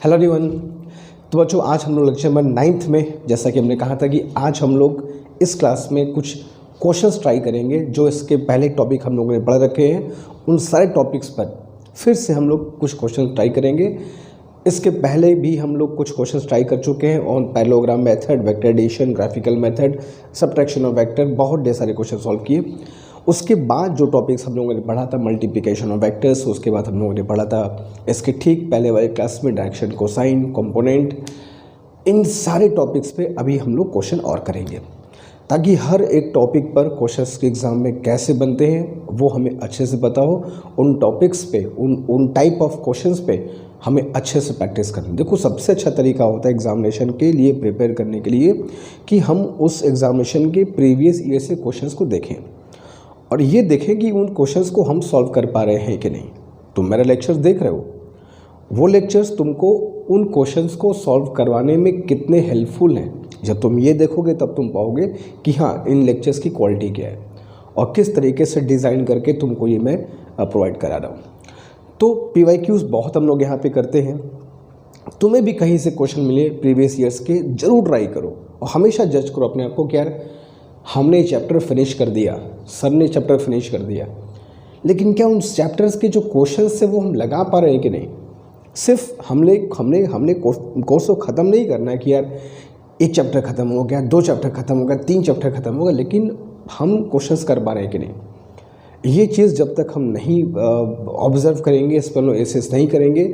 Hello everyone. तो बच्चों आज हम लोग लेक्चर नंबर 9 में, जैसा कि हमने कहा था कि आज हम लोग इस क्लास में कुछ क्वेश्चंस ट्राई करेंगे जो इसके पहले टॉपिक हम लोगों ने पढ़ रखे हैं। उन सारे टॉपिक्स पर फिर से हम लोग कुछ क्वेश्चन ट्राई करेंगे। इसके पहले भी हम लोग कुछ क्वेश्चंस ट्राई कर चुके हैं on parallelogram method, vector addition, graphical method, subtraction of vector, बहुत ढेर सारे क्वेश्चन सॉल्व किए। उसके बाद जो टॉपिक्स हम लोगों ने पढ़ा था मल्टीप्लिकेशन ऑफ वेक्टर्स, उसके बाद हम लोगों ने पढ़ा था इसके ठीक पहले वाले क्लास में डायरेक्शन, कोसाइन, कंपोनेंट। इन सारे टॉपिक्स पे अभी हम लोग क्वेश्चन और करेंगे ताकि हर एक टॉपिक पर क्वेश्चंस के एग्ज़ाम में कैसे बनते हैं वो हमें अच्छे से पता हो। उन टॉपिक्स पे, उन टाइप ऑफ क्वेश्चंस पे हमें अच्छे से प्रैक्टिस करनी। देखो सबसे अच्छा तरीका होता है एग्जामिनेशन के लिए प्रिपेयर करने के लिए कि हम उस एग्जामिनेशन के प्रीवियस ईयर से क्वेश्चंस को देखें और ये देखें कि उन क्वेश्चंस को हम सॉल्व कर पा रहे हैं कि नहीं। तुम मेरा लेक्चर्स देख रहे हो, वो लेक्चर्स तुमको उन क्वेश्चंस को सॉल्व करवाने में कितने हेल्पफुल हैं। जब तुम ये देखोगे तब तुम पाओगे कि हाँ, इन लेक्चर्स की क्वालिटी क्या है और किस तरीके से डिज़ाइन करके तुमको ये मैं प्रोवाइड करा रहा हूँ। तो PYQs बहुत हम लोग यहाँ पे करते हैं। तुम्हें भी कहीं से क्वेश्चन मिले प्रीवियस ईयर्स के, ज़रूर ट्राई करो और हमेशा जज करो अपने आप को कि यार हमने चैप्टर फिनिश कर दिया, सर ने चैप्टर फिनिश कर दिया, लेकिन क्या उन चैप्टर्स के जो क्वेश्चंस है वो हम लगा पा रहे हैं कि नहीं। सिर्फ हमने कोर्स को ख़त्म नहीं करना है कि यार एक चैप्टर ख़त्म हो गया, 2 चैप्टर ख़त्म हो गया, 3 चैप्टर ख़त्म हो गया, लेकिन हम क्वेश्चंस कर पा रहे हैं कि नहीं। ये चीज़ जब तक हम नहीं ऑब्ज़र्व करेंगे, इस पर एसेस नहीं करेंगे,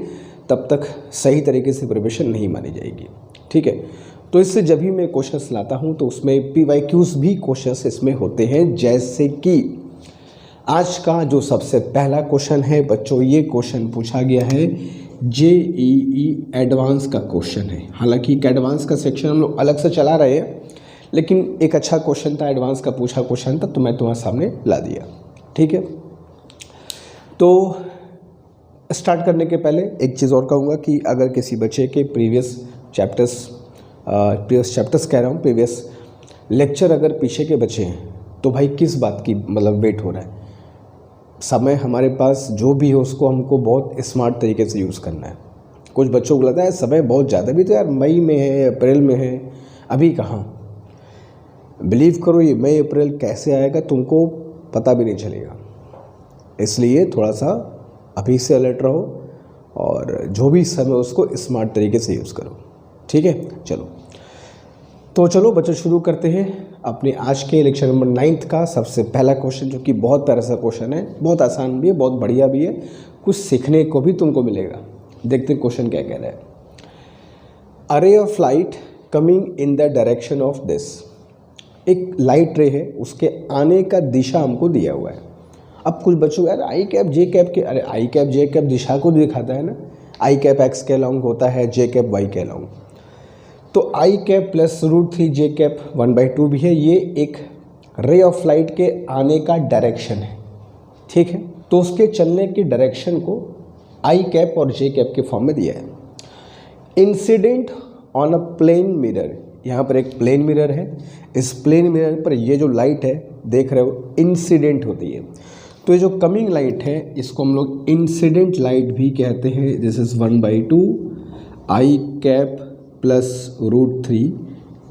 तब तक सही तरीके से प्रिपरेशन नहीं मानी जाएगी। ठीक है, तो इससे जब भी मैं क्वेश्चंस लाता हूं तो उसमें PYQs भी क्वेश्चंस इसमें होते हैं। जैसे कि आज का जो सबसे पहला क्वेश्चन है बच्चों, ये क्वेश्चन पूछा गया है JEE एडवांस का क्वेश्चन है। हालांकि एडवांस का सेक्शन हम लोग अलग से चला रहे हैं, लेकिन एक अच्छा क्वेश्चन था, एडवांस का पूछा क्वेश्चन था, तो मैं तुम्हारे सामने ला दिया। ठीक है, तो स्टार्ट करने के पहले एक चीज़ और कहूँगा कि अगर किसी बच्चे के प्रीवियस चैप्टर्स कह रहा हूँ, प्रीवियस लेक्चर अगर पीछे के बच्चे हैं तो भाई किस बात की मतलब वेट हो रहा है। समय हमारे पास जो भी हो उसको हमको बहुत स्मार्ट तरीके से यूज़ करना है। कुछ बच्चों को लगता है समय बहुत ज़्यादा, भी तो यार मई में है, अप्रैल में है, अभी कहाँ। बिलीव करो ये मई अप्रैल कैसे आएगा तुमको पता भी नहीं चलेगा। इसलिए थोड़ा सा अभी से अलर्ट रहो और जो भी समय उसको स्मार्ट तरीके से यूज़ करो। ठीक है, चलो बच्चों शुरू करते हैं अपने आज के लेक्चर नंबर 9 का सबसे पहला क्वेश्चन, जो कि बहुत प्यारा सा क्वेश्चन है, बहुत आसान भी है, बहुत बढ़िया भी है, कुछ सीखने को भी तुमको मिलेगा। देखते हैं क्वेश्चन क्या कह रहा है। अरे of light coming in the direction of this. एक लाइट रे है, उसके आने का दिशा हमको दिया हुआ है। अब कुछ बच्चों यार आई कैप जे कैप के, अरे आई कैप जे कैप दिशा को दिखाता है ना। आई कैप एक्स के अलॉन्ग होता है, जे कैप वाई के अलॉन्ग। तो आई कैप प्लस √3 जे कैप 1/2 भी है। ये एक रे ऑफ लाइट के आने का डायरेक्शन है। ठीक है, तो उसके चलने की डायरेक्शन को आई कैप और जे कैप के फॉर्म में दिया है। Incident on a plane mirror, यहाँ पर एक प्लेन मिरर है। इस प्लेन मिरर पर ये जो लाइट है देख रहे हो, इंसिडेंट होती है। तो ये जो कमिंग लाइट है इसको हम लोग इंसिडेंट लाइट भी कहते हैं। This is 1/2 i cap plus √3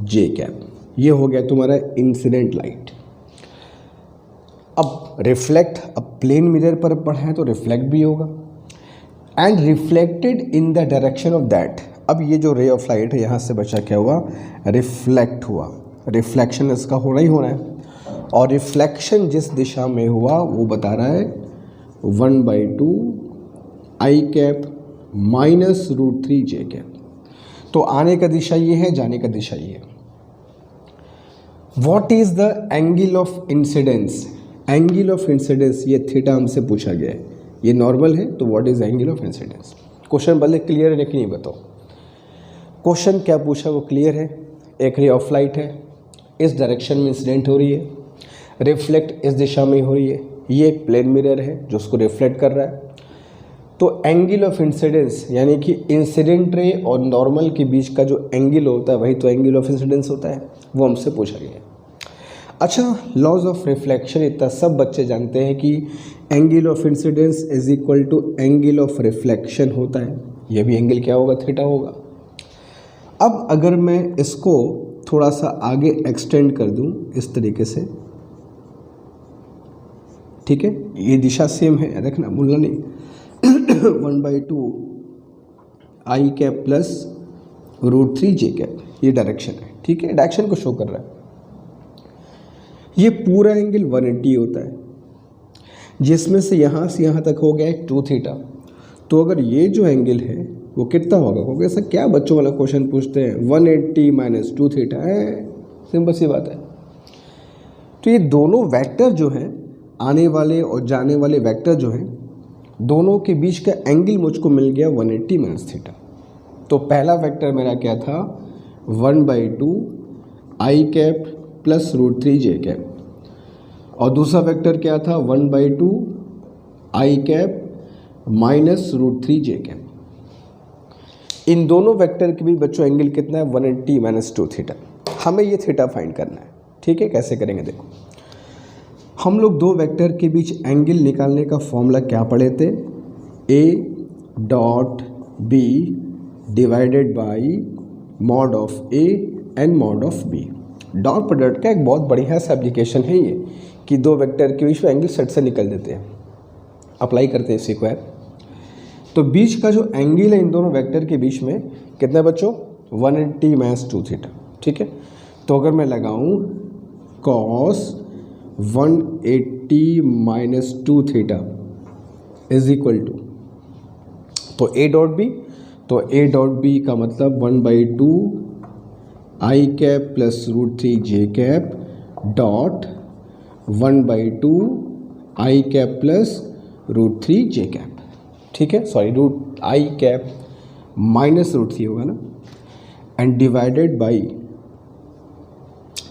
J cap. ये हो गया तुम्हारा इंसिडेंट लाइट। अब रिफ्लेक्ट, अब प्लेन मिरर पर पढ़ा है तो रिफ्लेक्ट भी होगा। And reflected in the direction of that. अब ये जो रे ऑफ लाइट है यहाँ से बचा क्या हुआ, रिफ्लेक्ट हुआ। रिफ्लेक्शन इसका होना ही होना है और रिफ्लेक्शन जिस दिशा में हुआ वो बता रहा है 1/2 i cap minus √3 J cap. तो आने का दिशा ये है, जाने का दिशा ये है। What is the angle of incidence. Angle of incidence ये थीटा हमसे पूछा गया है। ये नॉर्मल है तो what is angle of incidence. Question भले क्लियर है लेकिन ये बताओ क्वेश्चन क्या पूछा वो क्लियर है। एक रे ऑफ लाइट है, इस डायरेक्शन में इंसिडेंट हो रही है, रिफ्लेक्ट इस दिशा में हो रही है। ये एक प्लेन मिरर है जो उसको रिफ्लेक्ट कर रहा है। तो एंगल ऑफ इंसिडेंस यानी कि इंसिडेंट रे और नॉर्मल के बीच का जो एंगल होता है वही तो एंगल ऑफ इंसिडेंस होता है, वो हमसे पूछा गया है। अच्छा, लॉज ऑफ रिफ्लेक्शन इतना सब बच्चे जानते हैं कि angle of incidence is equal to angle of reflection होता है। ये भी एंगल क्या होगा, थीटा होगा। अब अगर मैं इसको थोड़ा सा आगे एक्सटेंड कर दूं इस तरीके से, ठीक है, ये दिशा सेम है, रखना भूलना नहीं। 1/2 i cap plus √3j cap, ये डायरेक्शन है, ठीक है, डायरेक्शन को शो कर रहा है। ये पूरा एंगल 180 होता है, जिसमें से यहाँ तक हो गया है 2 थीटा। तो अगर ये जो एंगल है वो कितना होगा, क्योंकि ऐसा क्या बच्चों वाला क्वेश्चन पूछते हैं, 180 माइनस 2 थीटा है, सिंपल सी बात है। तो ये दोनों वेक्टर जो हैं, आने वाले और जाने वाले वेक्टर जो हैं, दोनों के बीच का एंगल मुझको मिल गया 180 माइनस थीटा। तो पहला वेक्टर मेरा क्या था, 1/2 i cap plus √3j cap, और दूसरा वेक्टर क्या था, 1/2 i cap minus √3j cap. इन दोनों वेक्टर के बीच बच्चों एंगल कितना है, 180 माइनस 2 थीटा। हमें ये थीटा फाइंड करना है, ठीक है। कैसे करेंगे, देखो, हम लोग दो वेक्टर के बीच एंगल निकालने का फॉर्मूला क्या पढ़े थे, A.B divided by mod of A and mod of B। Dot product का एक बहुत बढ़िया सा एप्लीकेशन है ये, कि दो वेक्टर के बीच में एंगल सेट से निकल देते हैं, अप्लाई करते हैं इसी को है। तो बीच का जो एंगल है इन दोनों वेक्टर के बीच में कितना है बच्चों, 180 माइनस 2 थीटा, ठीक है। तो अगर मैं लगाऊं cos 180 minus 2 theta is equal to, तो A डॉट बी, तो A डॉट बी का मतलब 1/2 i cap plus √3j cap dot 1/2 i cap plus √3j cap, ठीक है, sorry root i cap minus √3 होगा ना, and divided by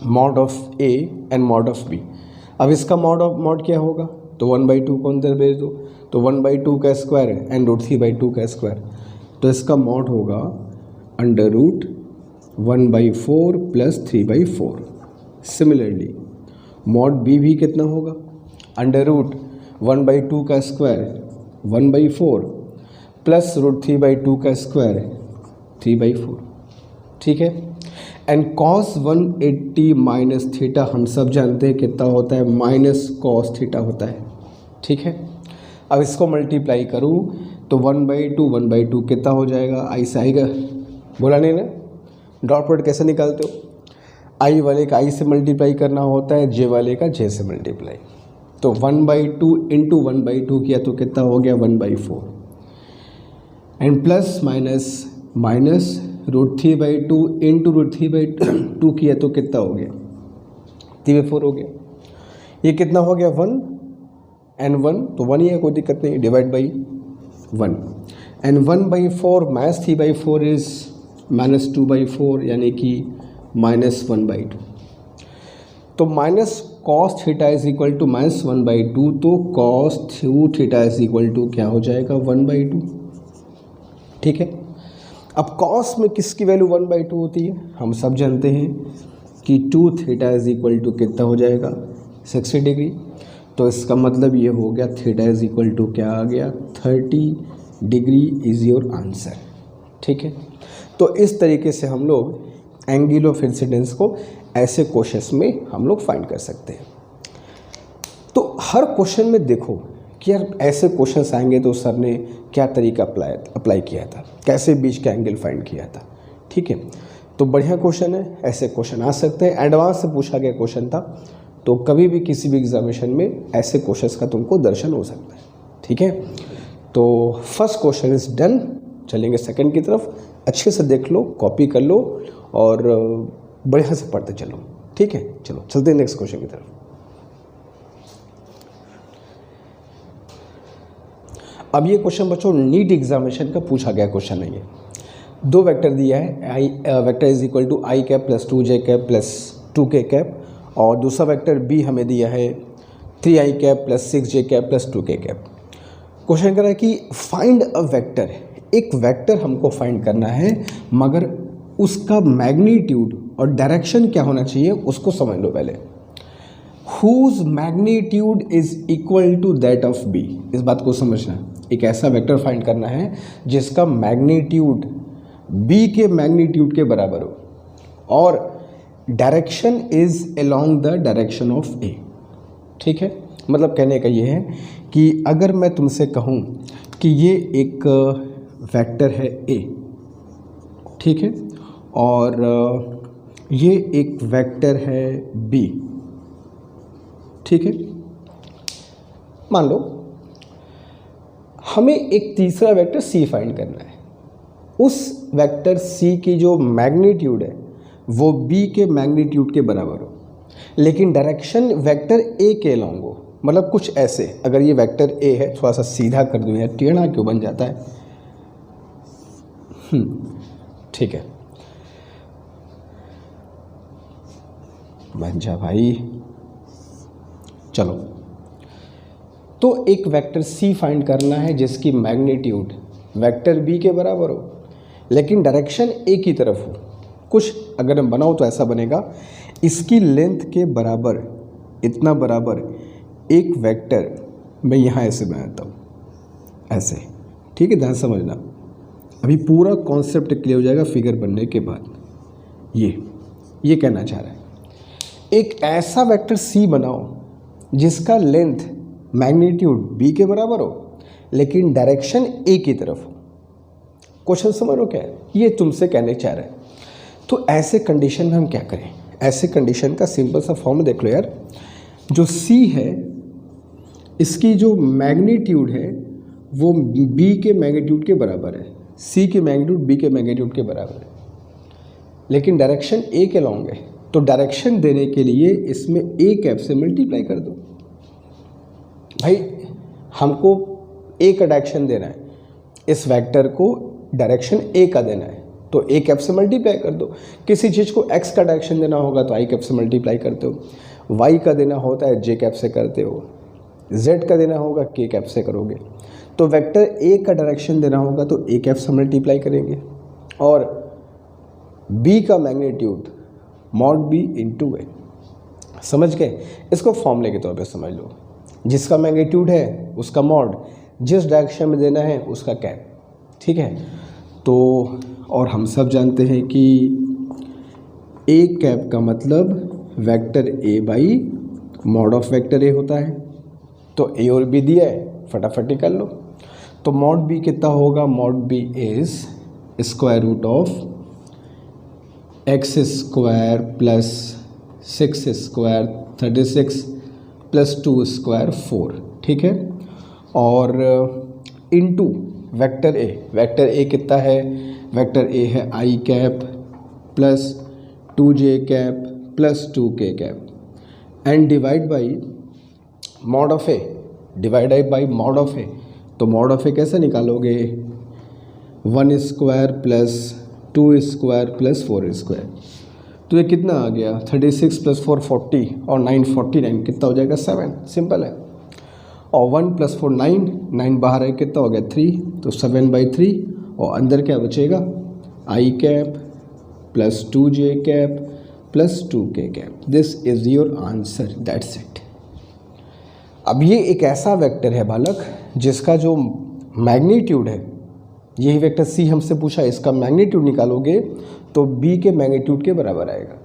mod of A and mod of B। अब इसका mod क्या होगा, तो 1/2 को अंदर भेज दो, तो 1/2 का स्क्वायर है एंड √3/2 का स्क्वायर, तो इसका मॉड होगा √1/4 प्लस 3/4। सिमिलरली मॉड B भी कितना होगा, √1/2 का स्क्वायर 1/4 प्लस √3/2 का स्क्वायर 3/4, ठीक है। एंड cos 180 माइनस थीटा हम सब जानते हैं कितना होता है, माइनस cos थीटा होता है, ठीक है। अब इसको मल्टीप्लाई करूँ तो 1/2 कितना हो जाएगा, आई से आएगा, बोला नहीं ना, डॉट प्रोडक्ट कैसे निकालते हो, आई वाले का आई से मल्टीप्लाई करना होता है, जे वाले का जे से मल्टीप्लाई। तो 1/2 इंटू 1/2 किया तो कितना हो गया, 1/4, and plus minus minus √3/2 into √3/2 किया तो कितना हो गया, 3/4 हो गया। ये कितना हो गया, 1 एंड 1, तो 1 ही है, कोई दिक्कत नहीं, divide by 1, and 1/4 minus 3/4 is minus 2/4, यानी कि माइनस 1/2। तो minus cos theta is equal to minus 1/2, तो cos 2 theta is equal to क्या हो जाएगा, 1/2, ठीक है। अब cos में किसकी वैल्यू 1/2 होती है, हम सब जानते हैं कि 2 थीटा इज इक्वल टू कितना हो जाएगा, 60 डिग्री। तो इसका मतलब ये हो गया थीटा इज इक्वल टू क्या आ गया, 30 डिग्री इज योर आंसर, ठीक है। तो इस तरीके से हम लोग एंगल ऑफ इंसिडेंस को ऐसे क्वेश्चंस में हम लोग फाइंड कर सकते हैं। तो हर क्वेश्चन में देखो कि यार ऐसे क्वेश्चंस आएंगे तो सर ने क्या तरीका अप्लाई किया था, कैसे बीच का एंगल फाइंड किया था, ठीक है। तो बढ़िया क्वेश्चन है, ऐसे क्वेश्चन आ सकते हैं, एडवांस से पूछा गया क्वेश्चन था, तो कभी भी किसी भी एग्जामिनेशन में ऐसे क्वेश्चंस का तुमको दर्शन हो सकता है, ठीक है। तो फर्स्ट क्वेश्चन इज डन, चलेंगे सेकंड की तरफ। अच्छे से देख लो, कॉपी कर लो और बढ़िया से पढ़ते चलो, ठीक है। चलो चलते हैं नेक्स्ट क्वेश्चन की तरफ। अब ये क्वेश्चन बच्चों नीट एग्जामिनेशन का पूछा गया क्वेश्चन है। ये दो वेक्टर दिया है, i vector is equal to i cap plus 2j cap plus 2k cap, और दूसरा वेक्टर बी हमें दिया है 3i cap plus 6j cap plus 2k cap. Question कर रहा है कि फाइंड अ वेक्टर, एक वेक्टर हमको फाइंड करना है, मगर उसका मैग्नीट्यूड और डायरेक्शन क्या होना चाहिए उसको समझ लो पहले। Whose magnitude is equal to that of B, इस बात को समझना। एक ऐसा वेक्टर फाइंड करना है जिसका मैग्नीट्यूड b के मैग्नीट्यूड के बराबर हो और direction is along the direction of a। ठीक है, मतलब कहने का ये है कि अगर मैं तुमसे कहूँ कि ये एक वेक्टर है a, ठीक है, और ये एक वेक्टर है b, ठीक है, मान लो हमें एक तीसरा वेक्टर c फाइंड करना है। उस वेक्टर c की जो मैग्नीट्यूड है वो b के मैग्नीट्यूड के बराबर हो, लेकिन डायरेक्शन वेक्टर a के अलोंग हो। मतलब कुछ ऐसे, अगर ये वेक्टर a है, थोड़ा सा सीधा कर दूँ यार, टेढ़ा क्यों बन जाता है, ठीक है, बन जा भाई, चलो। तो एक वेक्टर c फाइंड करना है जिसकी मैग्नीट्यूड वेक्टर b के बराबर हो, लेकिन डायरेक्शन a की तरफ हो। कुछ अगर मैं बनाऊँ तो ऐसा बनेगा, इसकी लेंथ के बराबर, इतना बराबर एक वेक्टर मैं यहाँ ऐसे बनाता हूँ, ऐसे, ठीक है, ध्यान समझना। अभी पूरा कॉन्सेप्ट क्लियर हो जाएगा फिगर बनने के बाद। ये कहना चाह रहा है, एक ऐसा वेक्टर c बनाओ जिसका लेंथ मैग्नीट्यूड b के बराबर हो, लेकिन डायरेक्शन a की तरफ हो। क्वेश्चन समझ लो क्या है, ये तुमसे कहने चाह रहा है। तो ऐसे कंडीशन में हम क्या करें? ऐसे कंडीशन का सिंपल सा फॉर्म देख लो यार। जो c है इसकी जो मैग्नीट्यूड है वो b के मैग्नीट्यूड के बराबर है, c के मैग्नीट्यूड b के मैग्नीट्यूड के बराबर है, लेकिन डायरेक्शन a के लॉन्ग है। तो डायरेक्शन देने के लिए इसमें a कैप से मल्टीप्लाई कर दो। भाई हमको a का डायरेक्शन देना है, इस वेक्टर को डायरेक्शन a का देना है, तो a कैप से मल्टीप्लाई कर दो। किसी चीज़ को x का डायरेक्शन देना होगा तो i कैप से मल्टीप्लाई करते हो, y का देना होता है j कैप से करते हो, z का देना होगा k कैप से करोगे। तो वेक्टर a का डायरेक्शन देना होगा तो a कैप से मल्टीप्लाई करेंगे, और b का magnitude mod b into a। समझ गए? इसको फॉर्मूले के तौर पे समझ लो, जिसका मैग्नीट्यूड है उसका मॉड, जिस डायरेक्शन में देना है उसका कैप, ठीक है। तो और हम सब जानते हैं कि a कैप का मतलब vector a by mod of vector a होता है। तो a और b दिया है, फटाफट निकाल लो। तो मॉड b कितना होगा? Mod b is square root of x square plus 6 square 36 plus 2 square 4, ठीक है। और into vector A, vector A कितना है? वेक्टर ए है i cap plus 2j cap plus 2k cap and divide by mod of A, divide by mod of A. तो mod of A कैसे निकालोगे? 1 square plus 2 square plus 4 square. तो ये कितना आ गया? 36 प्लस 4 40 और 9 49, कितना हो जाएगा? 7। सिंपल है। और 1 प्लस 4 9, 9 बाहर है, कितना हो गया? 3। तो 7/3 और अंदर क्या बचेगा? I cap plus 2j cap plus 2k cap. This is your answer, that's it. अब ये एक ऐसा वेक्टर है बालक जिसका जो मैग्नीट्यूड है, यही वेक्टर c हमसे पूछा, इसका मैग्नीट्यूड निकालोगे तो b के मैग्नीट्यूड के बराबर आएगा,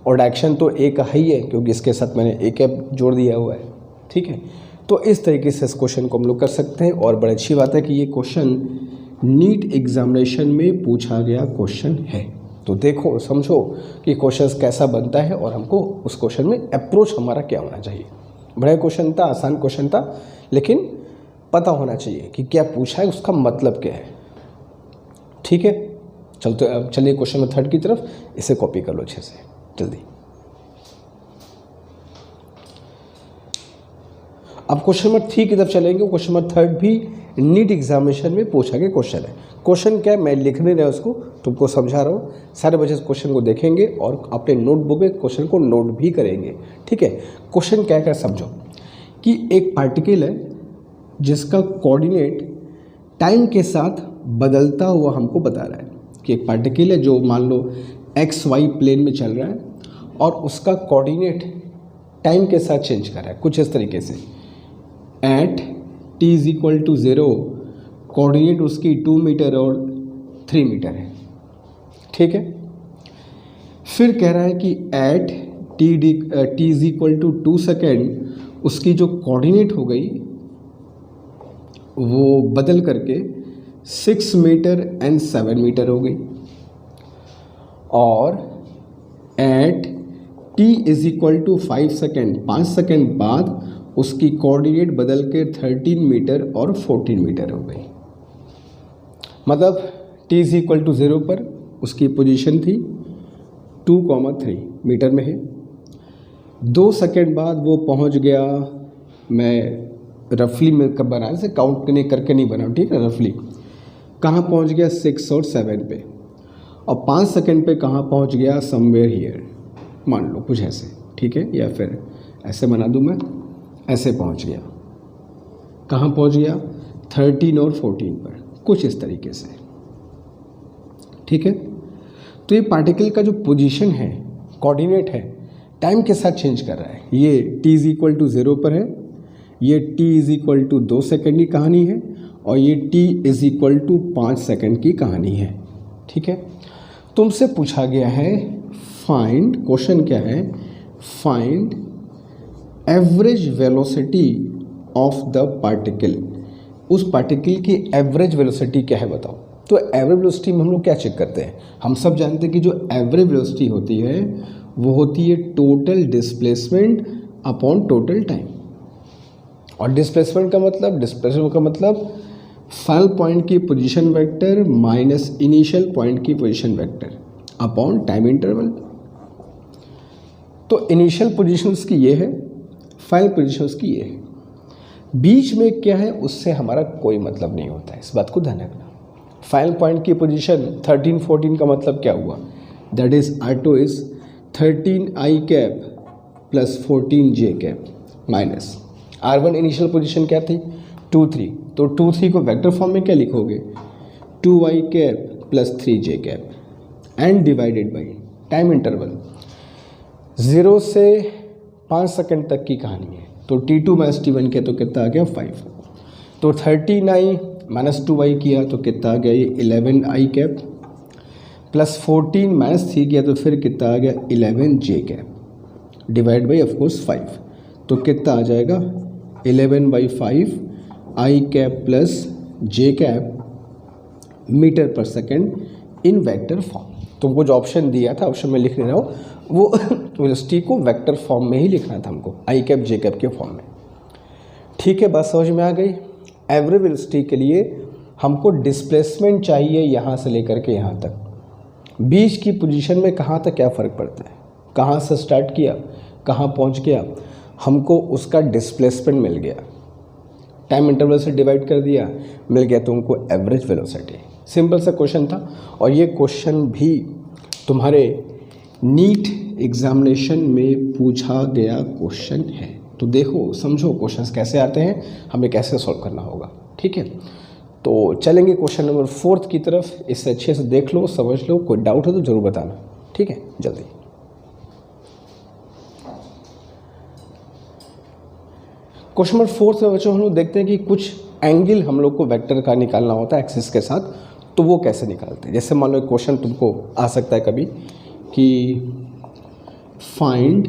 और डायरेक्शन तो a का ही है क्योंकि इसके साथ मैंने a कैप जोड़ दिया हुआ है, ठीक है। तो इस तरीके से इस क्वेश्चन को हम लोग कर सकते हैं, और बड़ी अच्छी बात है कि ये क्वेश्चन नीट एग्जामिनेशन में पूछा गया क्वेश्चन है। तो देखो समझो कि क्वेश्चन कैसा बनता है और हमको उस क्वेश्चन में अप्रोच हमारा क्या होना चाहिए। बड़ा क्वेश्चन था, आसान क्वेश्चन था, लेकिन पता होना चाहिए कि क्या पूछा है, उसका मतलब क्या है, ठीक है। चलते अब चलिए क्वेश्चन नंबर 3 की तरफ, इसे कॉपी कर लो अच्छे से जल्दी। अब क्वेश्चन नंबर 3 की तरफ चलेंगे। क्वेश्चन नंबर 3 भी नीट एग्जामिनेशन में पूछा गया क्वेश्चन है। क्वेश्चन क्या है मैं लिख नहीं रहा, उसको तुमको समझा रहा हूँ। सारे बच्चे क्वेश्चन को देखेंगे और अपने नोटबुक में क्वेश्चन को नोट भी करेंगे, ठीक है। क्वेश्चन क्या क्या समझो कि एक पार्टिकल है जिसका कोऑर्डिनेट टाइम के साथ बदलता हुआ हमको बता रहा है कि एक पार्टिकल है जो मान लो XY प्लेन में चल रहा है और उसका कोऑर्डिनेट टाइम के साथ चेंज कर रहा है कुछ इस तरीके से। एट t = 0 कोऑर्डिनेट उसकी 2 मीटर और 3 मीटर है, ठीक है। फिर कह रहा है कि at T is equal to 2 second उसकी जो कोऑर्डिनेट हो गई वो बदल करके 6 मीटर एंड 7 मीटर हो गई, और at T is equal to 5 second 5 second बाद उसकी कोऑर्डिनेट बदल के 13 मीटर और 14 मीटर हो गई। मतलब टी इज इक्वल टू 0 पर उसकी पोजीशन थी 2,3 मीटर में है। 2 सेकेंड बाद वो पहुंच गया, मैं रफली में कब बना इसे काउंट करके नहीं बना, ठीक है, रफली कहाँ पहुंच गया 6 और 7 पे, और 5 सेकेंड पे कहाँ पहुंच गया समवेयर हियर, मान लो कुछ ऐसे, ठीक है, या फिर ऐसे बना दूं मैं, ऐसे पहुंच गया, कहाँ पहुंच गया 13 और 14 पर, कुछ इस तरीके से, ठीक है। तो ये पार्टिकल का जो पोजीशन है, कोऑर्डिनेट है, टाइम के साथ चेंज कर रहा है। ये t इज इक्वल टू 0 पर है, ये t is equal to 2 second की कहानी है, और ये t is equal to 5 second की कहानी है, ठीक है। तुमसे पूछा गया है फाइंड, क्वेश्चन क्या है, find average velocity of the particle. उस पार्टिकल की एवरेज वेलोसिटी क्या है बताओ। तो एवरेज वेलोसिटी में हम लोग क्या चेक करते हैं, हम सब जानते हैं कि जो एवरेज वेलोसिटी होती है वो होती है total displacement upon total time. और डिस्प्लेसमेंट का मतलब फाइनल पॉइंट की position vector minus initial point की position vector upon time interval. तो इनिशियल पोजीशन उसकी ये है, फाइनल पोजीशन उसकी ये है, बीच में क्या है उससे हमारा कोई मतलब नहीं होता है, इस बात को ध्यान रखना। फाइनल पॉइंट की पोजीशन 13 14 का मतलब क्या हुआ, that is R2 is 13 I cap plus 14 J cap minus R1 initial position क्या थी 2 3, तो 2 3 को वेक्टर फॉर्म में क्या लिखोगे 2I cap plus 3J cap and divided by time interval 0 से 5 सेकंड तक की कहानी है। तो T2 माइनस T1 के तो कितना आ गया 5, तो 13I माइनस 2I किया तो कितना आ गया ये 11I कैप प्लस 14 माइनस 3 किया तो फिर कितना आ गया 11J cap divide by of course 5, तो कितना आ जाएगा 11/5 I cap plus J cap metre per second in vector form. तुमको जो ऑप्शन दिया था, ऑप्शन में लिख ले रहा हूँ, वो वेलोसिटी को वेक्टर फॉर्म में ही लिखना था हमको, I कैप J कैप के फॉर्म में, ठीक है। बात समझ में आ गई। एवरेज वेलोसिटी के लिए हमको डिस्प्लेसमेंट चाहिए यहाँ से लेकर के यहाँ तक, बीच की पोजीशन में कहाँ तक क्या फ़र्क पड़ता है, कहाँ से स्टार्ट किया कहाँ पहुँच गया, हमको उसका डिस्प्लेसमेंट मिल गया, टाइम इंटरवल से डिवाइड कर दिया, मिल गया तुमको एवरेज वेलोसिटी। सिंपल सा क्वेश्चन था, और ये क्वेश्चन भी तुम्हारे नीट एग्जामिनेशन में पूछा गया क्वेश्चन है। तो देखो समझो क्वेश्चंस कैसे आते हैं, हमें कैसे सॉल्व करना होगा, ठीक है। तो चलेंगे क्वेश्चन नंबर 4 की तरफ, इससे अच्छे से देख लो, समझ लो, कोई डाउट हो तो ज़रूर बताना, ठीक है। जल्दी क्वेश्चन नंबर 4 में बच्चों हम लोग देखते हैं कि कुछ एंगल हम लोग को वेक्टर का निकालना होता है एक्सिस के साथ, तो वो कैसे निकालते हैं। जैसे मान लो एक क्वेश्चन तुमको आ सकता है कभी कि find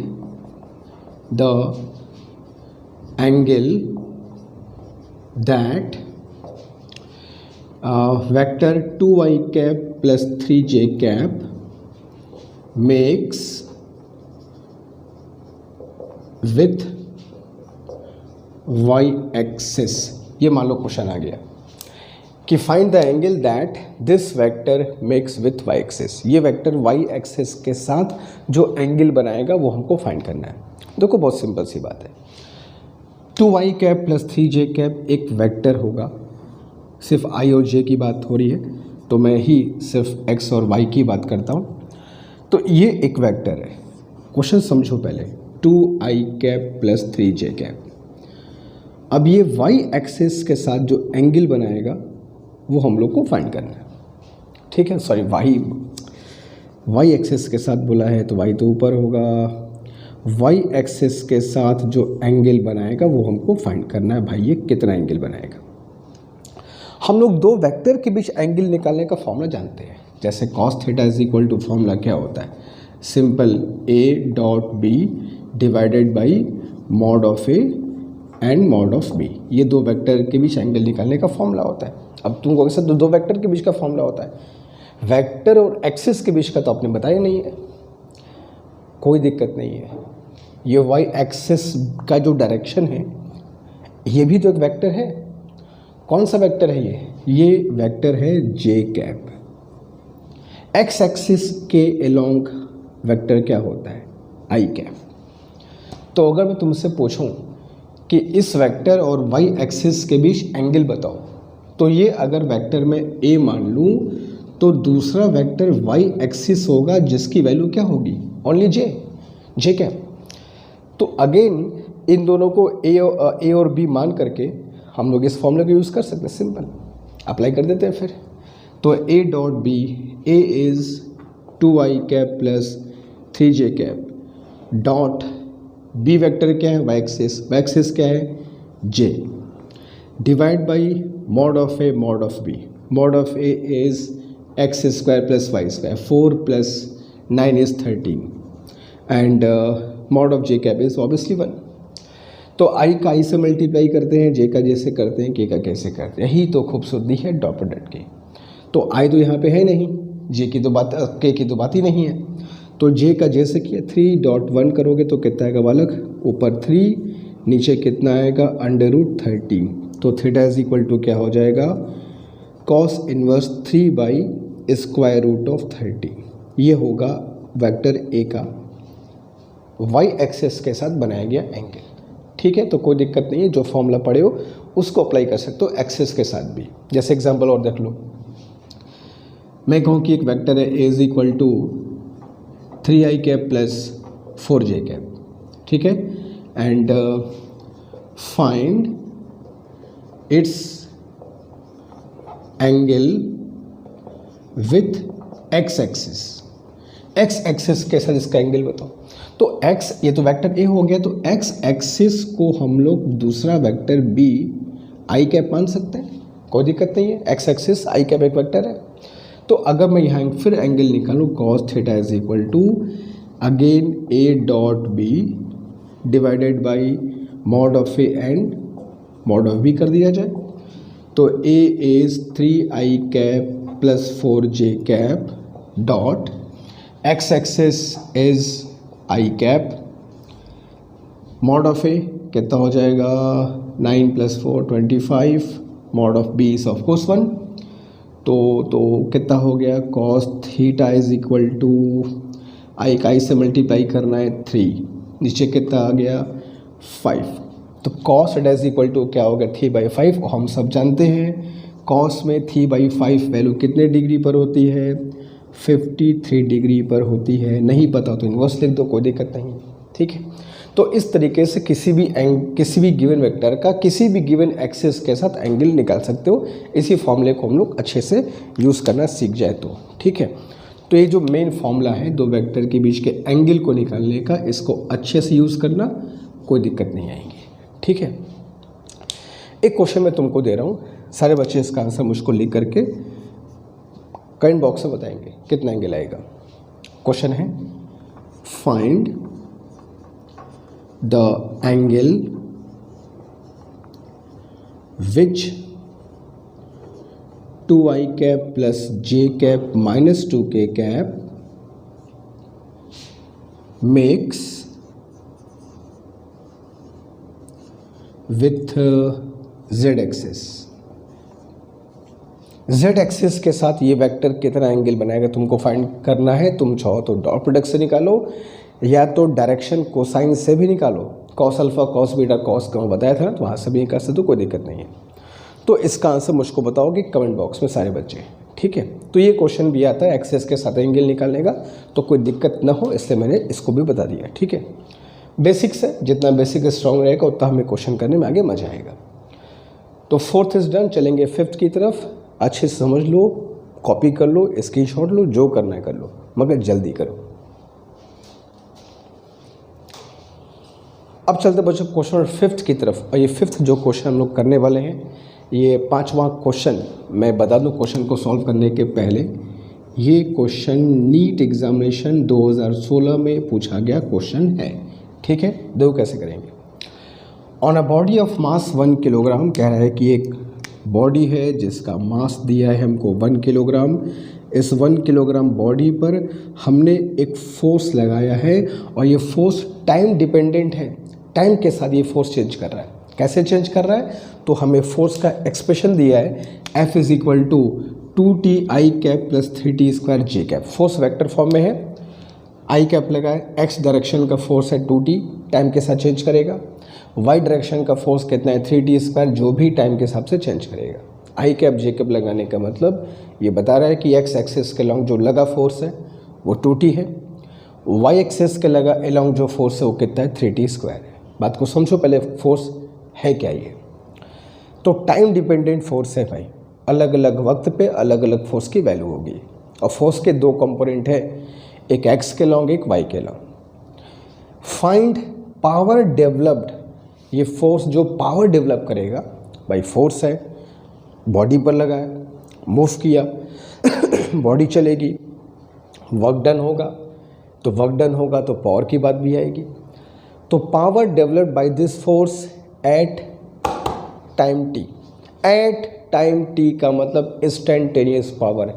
the angle that vector 2I cap plus 3J cap makes with Y axis. ये मान लो क्वेश्चन आ गया कि find the angle that this vector makes with Y axis. ये वेक्टर Y एक्सिस के साथ जो एंगल बनाएगा वो हमको फाइंड करना है। देखो बहुत सिंपल सी बात है, 2I cap plus 3J cap एक वेक्टर होगा, सिर्फ I और J की बात हो रही है तो मैं ही सिर्फ X और Y की बात करता हूँ। तो ये एक वेक्टर है, क्वेश्चन समझो पहले, 2I cap plus 3J cap. अब ये Y एक्सिस के साथ जो एंगल बनाएगा वो हम लोग को फाइंड करना है, ठीक है। सॉरी Y एक्सिस के साथ बोला है तो Y तो ऊपर होगा, Y एक्सिस के साथ जो एंगल बनाएगा वो हमको फाइंड करना है, भाई ये कितना एंगल बनाएगा। हम लोग दो वेक्टर के बीच एंगल निकालने का फॉर्मूला जानते हैं। जैसे cos theta is equal to formula क्या होता है, simple a dot B divided by mod of A and mod of B. ये दो वेक्टर के बीच एंगल निकालने का फॉर्मूला होता है। अब तुमको कैसे दो वेक्टर के बीच का फॉर्मूला होता है, वेक्टर और एक्सिस के बीच का तो आपने बताया नहीं है, कोई दिक्कत नहीं है। ये वाई एक्सिस का जो डायरेक्शन है ये भी तो एक वेक्टर है। कौन सा वेक्टर है ये वेक्टर है जे कैप। एक्स एक्सिस के अलोंग वेक्टर क्या होता है, आई कैप। तो अगर मैं तुमसे पूछूं कि इस वेक्टर और वाई एक्सिस के बीच एंगल बताओ, तो ये अगर वेक्टर में ए मान लूँ तो दूसरा वेक्टर वाई एक्सिस होगा जिसकी वैल्यू क्या होगी, ओनली जे कैप। तो अगेन इन दोनों को ए और बी मान करके हम लोग इस फॉर्मूले को यूज़ कर सकते हैं। सिंपल अप्लाई कर देते हैं फिर। तो A dot B, A is 2i cap plus 3j cap dot B vector क्या है, वाई एक्सिस क्या है, j, divide by mod of A mod of B. Mod of A is x square plus y square, 4 plus 9 is 13 and mod of j cap is obviously 1। तो आई का i से multiply करते हैं, जे का जे से करते हैं, के का कैसे करते हैं। यही तो खूबसूरती है डॉट प्रोडक्ट की। तो आई तो यहाँ पे है नहीं, जे की तो बात, के की तो बात ही नहीं है। तो जे का जे से किया, 3 डॉट 1 करोगे तो कितना आएगा बालक, ऊपर 3 नीचे कितना आएगा √13। तो थीटा इज इक्वल टू क्या हो जाएगा, cos inverse 3 by square root of 30। ये होगा वेक्टर ए का वाई एक्सिस के साथ बनाया गया एंगल। ठीक है, तो कोई दिक्कत नहीं है, जो फॉर्मूला पढ़े हो उसको अप्लाई कर सकते हो एक्सिस के साथ भी। जैसे एग्जांपल और देख लो, मैं कहूँ कि एक वेक्टर है A is equal to 3i cap plus 4j cap, ठीक है, and find its angle with x axis. X axis के साथ इसका एंगल बताओ। तो x, ये तो वेक्टर ए हो गया, तो x एक्सिस को हम लोग दूसरा वेक्टर b आई कैप मान सकते हैं, कोई दिक्कत नहीं है। x एक्सिस आई कैप एक वेक्टर है। तो अगर मैं यहाँ फिर एंगल निकालूँ, cos theta is equal to again a dot B divided by mod of A and mod of B कर दिया जाए। तो a is 3i cap plus 4j cap dot x axis is i cap, mod of A कितना हो जाएगा 9 plus 4 25, mod of B is of course 1। तो कितना हो गया, cos theta is equal to i का आई से मल्टीप्लाई करना है 3, नीचे कितना आ गया 5। तो cos theta is equal to क्या हो गया 3/5। हम सब जानते हैं कॉस में 3/5 वैल्यू कितने डिग्री पर होती है, 53 डिग्री पर होती है। नहीं पता तो इन्वर्स लिख दो, कोई दिक्कत नहीं, ठीक है। तो इस तरीके से किसी भी गिवन वेक्टर का किसी भी गिवन एक्सिस के साथ एंगल निकाल सकते हो। इसी फॉर्मूले को हम लोग अच्छे से यूज़ करना सीख जाए तो, ठीक है। तो ये जो मेन फॉर्मूला है दो वेक्टर के बीच के एंगल को निकालने का, इसको अच्छे से यूज़ करना, कोई दिक्कत नहीं आएगी, ठीक है। एक क्वेश्चन मैं तुमको दे रहा हूँ, सारे बच्चे इसका आंसर मुझको लिख करके कमेंट बॉक्स में बताएंगे कितना एंगल आएगा। क्वेश्चन है, find the angle which 2i cap plus j cap minus 2k cap makes with z axis. z axis के साथ ये वेक्टर कितना एंगल बनाएगा तुमको फाइंड करना है। तुम चाहो तो डॉट प्रोडक्ट से निकालो या तो डायरेक्शन कोसाइन से भी निकालो, cos alpha cos beta cos का बताया था ना, तो वहाँ से भी कर सकते हो, कोई दिक्कत नहीं है। तो इसका आंसर मुझको बताओगे कमेंट बॉक्स में सारे बच्चे, ठीक है। तो ये क्वेश्चन भी आता है एक्सिस के साथ एंगल निकालने का, तो कोई दिक्कत ना हो इसलिए मैंने इसको भी बता दिया, ठीक है। बेसिक्स है, जितना बेसिक स्ट्रॉन्ग रहेगा उतना हमें क्वेश्चन करने में आगे मजा आएगा। तो फोर्थ इज डन, चलेंगे फिफ्थ की तरफ। अच्छे से समझ लो, कॉपी कर लो, स्क्रीनशॉट लो, जो करना है कर लो, मगर जल्दी करो। अब चलते बच्चों क्वेश्चन फिफ्थ की तरफ। और ये फिफ्थ जो क्वेश्चन हम लोग करने वाले हैं, ये 5वां क्वेश्चन मैं बता दूं क्वेश्चन को सॉल्व करने के पहले, ये क्वेश्चन नीट एग्जामिनेशन 2016 में पूछा गया क्वेश्चन है। ठीक है, देखो कैसे करेंगे। On a body of mass 1 kilogram, कह रहा है कि एक बॉडी है जिसका मास दिया है हमको 1 किलोग्राम। इस 1 किलोग्राम बॉडी पर हमने एक फोर्स लगाया है और ये फोर्स टाइम डिपेंडेंट है, टाइम के साथ ये फोर्स चेंज कर रहा है। कैसे चेंज कर रहा है, तो हमें फोर्स का एक्सप्रेशन दिया है F is equal to 2t i cap plus 3t square J cap. Force vector form में है, आई कैप लगा है, एक्स डायरेक्शन का फोर्स है 2t, टाइम के साथ चेंज करेगा। वाई डायरेक्शन का फोर्स कितना है 3t स्क्वायर, जो भी टाइम के हिसाब से चेंज करेगा। आई कैप जे कैप लगाने का मतलब ये बता रहा है कि एक्स एक्सिस के लॉन्ग जो लगा फोर्स है वो 2t है, वाई एक्सिस के लगा अलॉन्ग जो फोर्स है वो कितना है 3t स्क्वायर है। बात को समझो पहले, फोर्स है क्या ये, तो टाइम डिपेंडेंट फोर्स है भाई, अलग अलग वक्त पे अलग अलग फोर्स की वैल्यू होगी। और फोर्स के 2 कंपोनेंट है, एक एक्स के लॉन्ग एक वाई के लॉन्ग। फाइंड पावर डेवलप्ड, ये फोर्स जो पावर डेवलप करेगा भाई, फोर्स है बॉडी पर लगा है, मूव किया बॉडी चलेगी, वर्क डन होगा, तो वर्क डन होगा तो पावर की बात भी आएगी। तो power developed by this force at time T. At time T का मतलब इंस्टेंटेनियस पावर,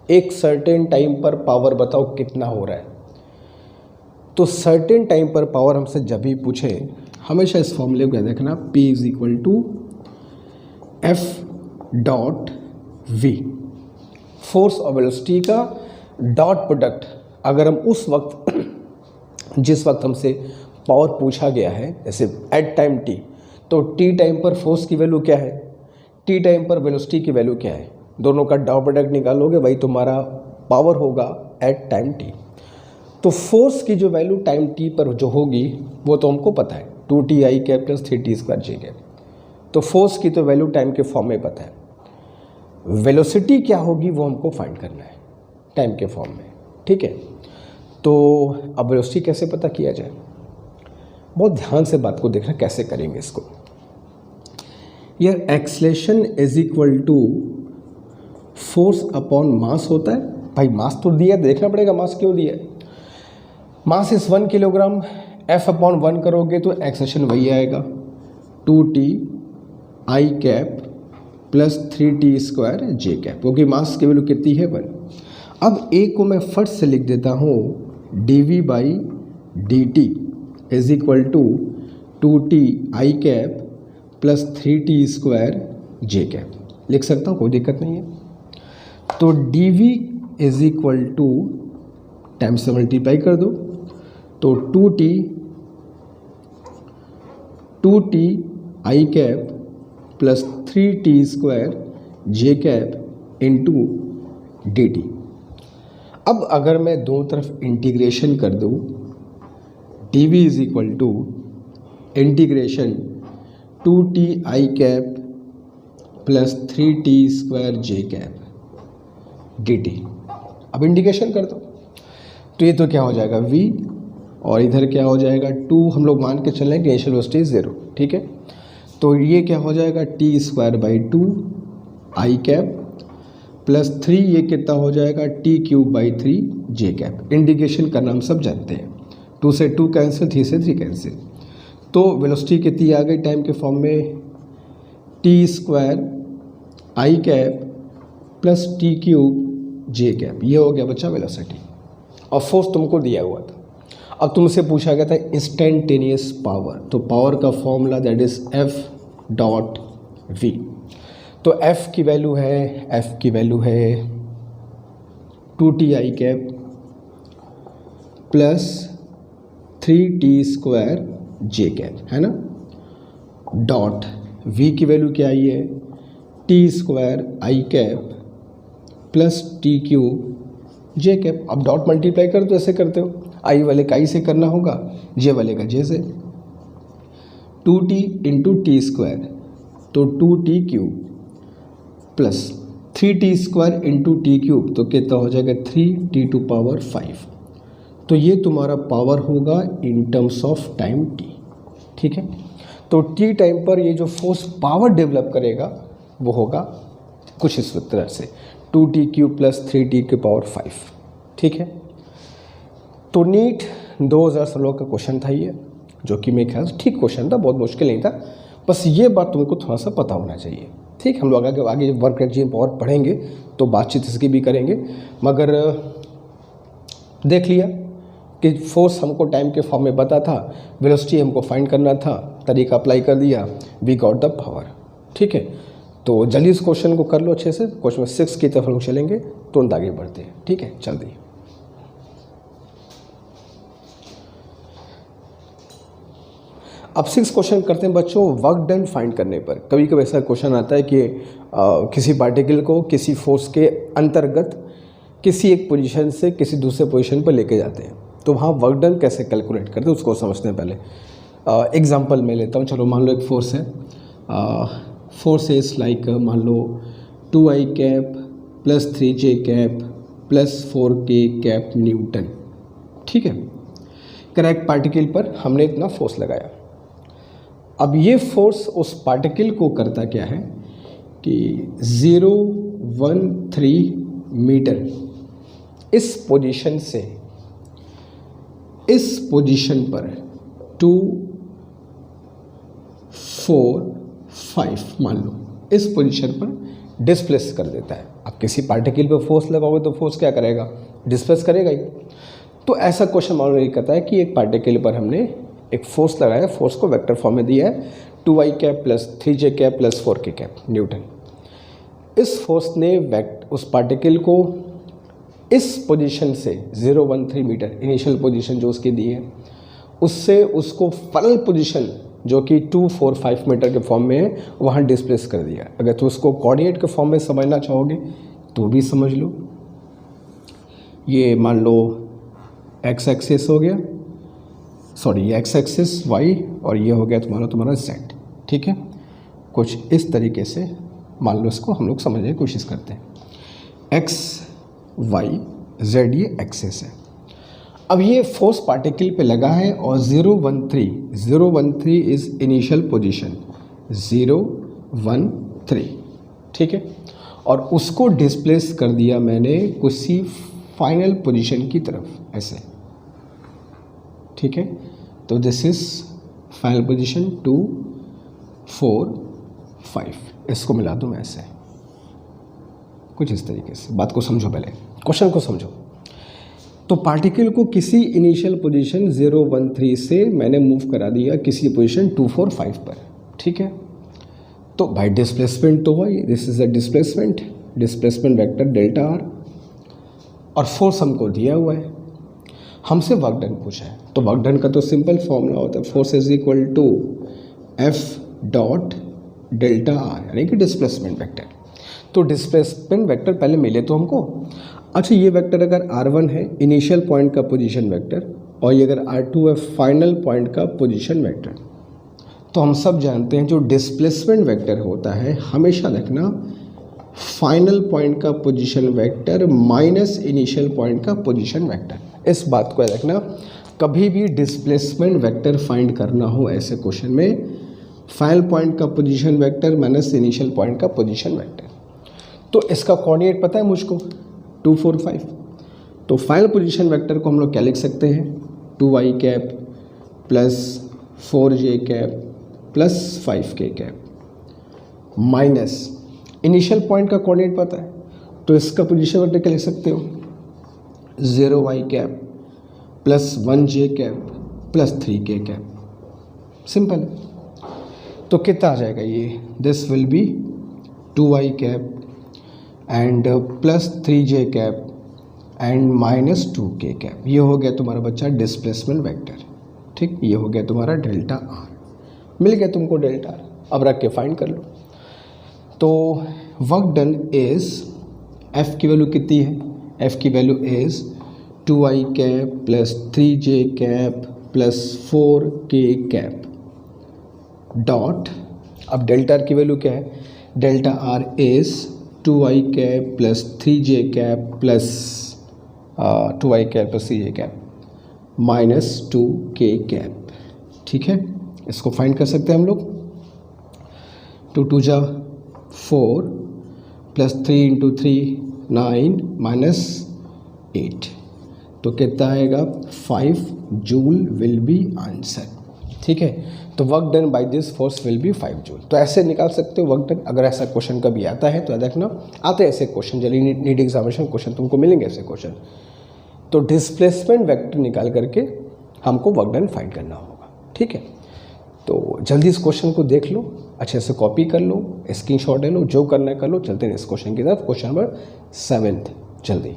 एक सर्टेन टाइम पर पावर बताओ कितना हो रहा है। तो सर्टेन टाइम पर पावर हमसे जब भी पूछे हमेशा इस फॉर्मूले को देखना, P is equal to F dot V, force और वेलोसिटी का डॉट प्रोडक्ट। अगर हम उस वक्त जिस वक्त हमसे पावर पूछा गया है, जैसे एट टाइम टी, तो टी टाइम पर फोर्स की वैल्यू क्या है, टी टाइम पर वेलोसिटी की वैल्यू क्या है, दोनों का डॉट प्रोडक्ट निकालोगे वही तुम्हारा पावर होगा एट टाइम टी। तो फोर्स की जो वैल्यू टाइम टी पर जो होगी वो तो हमको पता है, 2t i cap plus 3t square J cap. तो फोर्स की तो वैल्यू टाइम के फॉर्म में पता है, वेलोसिटी क्या होगी वो हमको फाइंड करना है टाइम के फॉर्म में। ठीक है, तो अब वेलोसिटी कैसे पता किया जाए, बहुत ध्यान से बात को देखना कैसे करेंगे इसको। यार acceleration is equal to force upon mass होता है भाई, मास तो दिया है, देखना पड़ेगा मास क्यों दिया है। मास इस 1 किलोग्राम, F अपॉन 1 करोगे तो एक्सलेशन वही आएगा 2t i cap plus 3t square J cap, क्योंकि मास की वैल्यू कितनी है 1। अब ए को मैं फट से लिख देता हूँ dv by dt is equal to 2t i cap plus 3t square J cap, लिख सकता हूँ, कोई दिक्कत नहीं है। तो dv is equal to time से मल्टीप्लाई कर दो, तो 2t i cap plus 3t square J cap into dt। अब अगर मैं दोनों तरफ इंटीग्रेशन कर दूँ, dv is equal to integration 2t i cap plus 3t square J cap dt। अब इंटीग्रेशन कर दो तो ये तो क्या हो जाएगा v, और इधर क्या हो जाएगा 2, हम लोग मान के चल रहे हैं कि इनिशियल वेलोसिटी 0। ठीक है, तो ये क्या हो जाएगा t square by 2 i cap plus 3, ये कितना हो जाएगा t cube by 3 J cap. Integration करना हम सब जानते हैं, 2 से 2 कैंसिल, 3 से 3 कैंसिल। तो वेलोसिटी कितनी आ गई टाइम के फॉर्म में, t square i cap plus t cube J cap, ये हो गया बच्चा वेलोसिटी। और फोर्स तुमको दिया हुआ था, अब तुमसे पूछा गया था इंस्टेंटेनियस पावर, तो पावर का formula that is F dot V। तो F की वैल्यू है 2t i cap plus 3t square J cap, है ना, डॉट V की वैल्यू क्या आई है t square i cap plus t cube J cap. अब डॉट मल्टीप्लाई कर दो, ऐसे करते हो, आई वाले का आई से करना होगा, जे वाले का जे से। 2t इंटू टी स्क्वायर, तो 2t cube plus 3t square into T cube, तो कितना हो जाएगा 3t टू पावर 5। तो ये तुम्हारा पावर होगा in terms of time t। ठीक है, तो t टाइम पर ये जो फोर्स पावर डेवलप करेगा वो होगा कुछ इस तरह से 2t³ + 3t⁵, ठीक है। तो नीट 2016 का क्वेश्चन था ये, जो कि मेरे ख्याल से ठीक क्वेश्चन था, बहुत मुश्किल नहीं था। बस ये बात तुमको थोड़ा सा पता होना चाहिए, ठीक। हम लोग आगे वर्क रेजिम और पढ़ेंगे तो बातचीत इसकी भी करेंगे, मगर देख लिया कि फोर्स हमको टाइम के फॉर्म में पता था, वेलोसिटी हमको फाइंड करना था, तरीका अप्लाई कर दिया, वी गॉट द पावर, ठीक है। तो जल्दी इस क्वेश्चन को कर लो अच्छे से। क्वेश्चन 6 की तरफ लोग चलेंगे, तुरंत आगे बढ़ते हैं, ठीक है, जल्दी। अब 6 क्वेश्चन करते हैं बच्चों वर्क डन फाइंड करने पर। कभी कभी ऐसा क्वेश्चन आता है कि किसी पार्टिकल को किसी फोर्स के अंतर्गत किसी एक पोजीशन से किसी दूसरे पोजीशन पर लेके जाते हैं, तो वहाँ वर्क डन कैसे कैलकुलेट करते हैं उसको समझते हैं पहले। एग्जांपल मैं लेता हूँ, चलो मान लो एक फोर्स है, फोर्स इज लाइक मान लो 2i cap + 3j cap + 4k cap Newton, ठीक है। करेक्ट पार्टिकल पर हमने इतना फोर्स लगाया। अब ये फोर्स उस पार्टिकल को करता क्या है कि 013 मीटर इस पोजीशन से इस पोजीशन पर 2, 4, 5 मान लो इस पोजीशन पर डिस्प्लेस कर देता है। अब किसी पार्टिकल पर फोर्स लगाओगे तो फोर्स क्या करेगा, डिस्प्लेस करेगा ही। तो ऐसा क्वेश्चन मान लो ये कहता है कि एक पार्टिकल पर हमने एक फोर्स लगाया, फोर्स को वेक्टर फॉर्म में दिया है 2i cap + 3j cap + 4k cap Newton. इस फोर्स ने उस पार्टिकल को इस पोजीशन से 013 मीटर इनिशियल पोजीशन जो उसकी दी है, उससे उसको फाइनल पोजीशन जो कि 2, 4, 5 मीटर के फॉर्म में है वहाँ डिस्प्लेस कर दिया। अगर तो उसको कोऑर्डिनेट के फॉर्म में समझना चाहोगे तो भी समझ लो। ये मान लो एक्स एक्सिस हो गया, सॉरी एक्स एक्सिस वाई, और ये हो गया तुम्हारा जेड, ठीक है। कुछ इस तरीके से मान लो इसको हम लोग समझने की कोशिश करते हैं। एक्स वाई जेड ये एक्सिस है। अब ये फोर्स पार्टिकल पे लगा है और 013 इज इनिशियल पोजीशन 013, ठीक है। और उसको डिस्प्लेस कर दिया मैंने किसी फाइनल पोजीशन की तरफ ऐसे, ठीक है। तो दिस इज फाइनल पोजीशन 2, 4, 5, इसको मिला दूँ मैं ऐसे, कुछ इस तरीके से। बात को समझो, पहले क्वेश्चन को समझो। तो पार्टिकल को किसी इनिशियल पोजीशन 013 से मैंने मूव करा दिया किसी पोजीशन 2, 4, 5 पर, ठीक है। तो भाई डिस्प्लेसमेंट तो हुआ, this is a displacement vector delta R, और फोर्स हमको दिया हुआ है, हमसे वर्क डन पूछा है। तो वर्क डन का तो सिंपल फॉर्मूला होता है, force is equal to F delta R, यानी कि डिस्प्लेसमेंट वेक्टर। तो डिस्प्लेसमेंट वेक्टर पहले मिले तो हमको। अच्छा, ये वेक्टर अगर R1 है इनिशियल पॉइंट का पोजीशन वेक्टर, और ये अगर R2 है फाइनल पॉइंट का पोजीशन वेक्टर, तो हम सब जानते हैं जो डिस्प्लेसमेंट वेक्टर होता है हमेशा रखना फाइनल पॉइंट का position vector minus initial point का पोजीशन वेक्टर। इस बात को रखना, कभी भी डिस्प्लेसमेंट वेक्टर फाइंड करना हो ऐसे क्वेश्चन में, फाइनल पॉइंट का position vector minus initial point का पोजीशन वेक्टर। तो इसका कोऑर्डिनेट पता है मुझको 2, 4, 5। तो फाइनल पोजीशन वेक्टर को हम लोग क्या लिख सकते हैं, 2i cap + 4j cap + 5k cap minus initial point का कोऑर्डिनेट पता है, तो इसका पोजीशन वेक्टर क्या लिख सकते हो, 0i cap + 1j cap + 3k cap. Simple. तो कितना आ जाएगा ये, this will be 2i cap and +3j cap and -2k cap. ये हो गया तुम्हारा बच्चा डिस्प्लेसमेंट वेक्टर, ठीक। ये हो गया तुम्हारा डेल्टा आर, मिल गया तुमको डेल्टा आर। अब रख के फाइंड कर लो। तो वर्क डन इज, एफ की वैल्यू कितनी है, एफ की value is 2i cap + 3j cap + 4k cap dot, अब डेल्टा आर की वैल्यू क्या है, delta R is 2i cap + 3j cap + 2i cap + 3j cap -2k cap, ठीक है। इसको फाइंड कर सकते हैं हम लोग। 2 2 जा 4 प्लस 3 इंटू 3 9 माइनस 8, तो कितना आएगा 5 जूल विल बी आंसर। ठीक है, तो work done by this force will be 5 joule. तो ऐसे निकाल सकते हो वर्क डन। अगर ऐसा क्वेश्चन कभी आता है तो देखना, आते हैं ऐसे क्वेश्चन, जल्दी नीट एग्जामिनेशन क्वेश्चन तुमको मिलेंगे ऐसे क्वेश्चन। तो डिस्प्लेसमेंट वेक्टर निकाल करके हमको वर्क डन फाइंड करना होगा। ठीक है, तो जल्दी इस क्वेश्चन को देख लो, अच्छे से कॉपी कर लो, स्क्रीनशॉट ले लो, जो करना है कर लो। चलते हैं इस क्वेश्चन की तरफ, क्वेश्चन नंबर 7 जल्दी।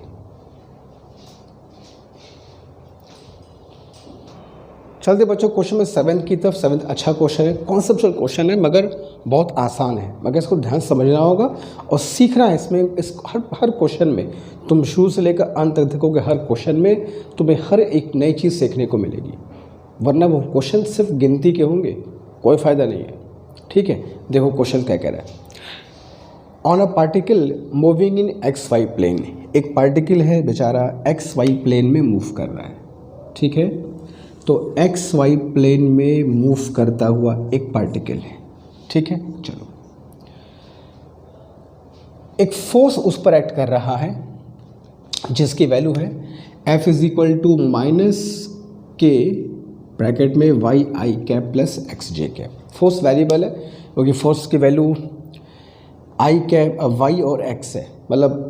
चलते बच्चों क्वेश्चन में 7 की तरफ। 7 अच्छा क्वेश्चन है, कॉन्सेप्चुअल क्वेश्चन है, मगर बहुत आसान है, मगर इसको ध्यान से समझना होगा और सीखना है इसमें। इस हर क्वेश्चन में तुम शुरू से लेकर अंत तक देखोगे, हर क्वेश्चन में तुम्हें हर एक नई चीज़ सीखने को मिलेगी, वरना वो क्वेश्चन सिर्फ गिनती के होंगे, कोई फ़ायदा नहीं है। ठीक है, देखो क्वेश्चन क्या कह रहा है। On a particle moving in XY plane, एक पार्टिकल है बेचारा XY प्लेन में मूव कर रहा है। ठीक है, तो XY प्लेन में मूव करता हुआ एक पार्टिकल है। ठीक है, चलो, एक फोर्स उस पर एक्ट कर रहा है जिसकी वैल्यू है F is equal to minus K bracket में Y I cap plus X J cap. Force variable है क्योंकि फोर्स की वैल्यू आई कैप वाई और एक्स है, मतलब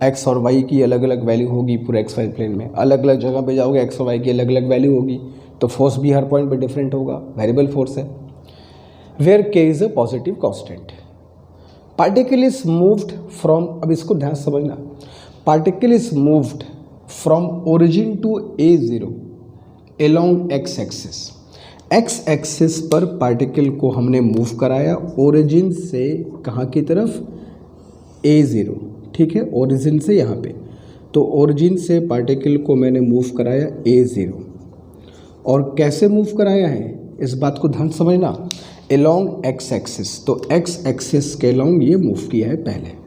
एक्स और वाई की अलग अलग वैल्यू होगी पूरे XY प्लेन में। अलग अलग जगह पे जाओगे एक्स और वाई की अलग अलग वैल्यू होगी, तो फोर्स भी हर पॉइंट पे डिफरेंट होगा, वेरिएबल फोर्स है। Where K is a positive constant, particle is moved from, अब इसको ध्यान से समझना, particle is moved from origin to A0 along X axis. X axis पर पार्टिकल को हमने मूव कराया ओरिजिन से कहाँ की तरफ, A0। ठीक है, ओरिजिन से यहाँ पे, तो ओरिजिन से पार्टिकल को मैंने मूव कराया A0, और कैसे मूव कराया है इस बात को ध्यान समझना, एलोंग एक्स एक्सिस, तो एक्स एक्सिस के एलोंग ये मूव किया है पहले।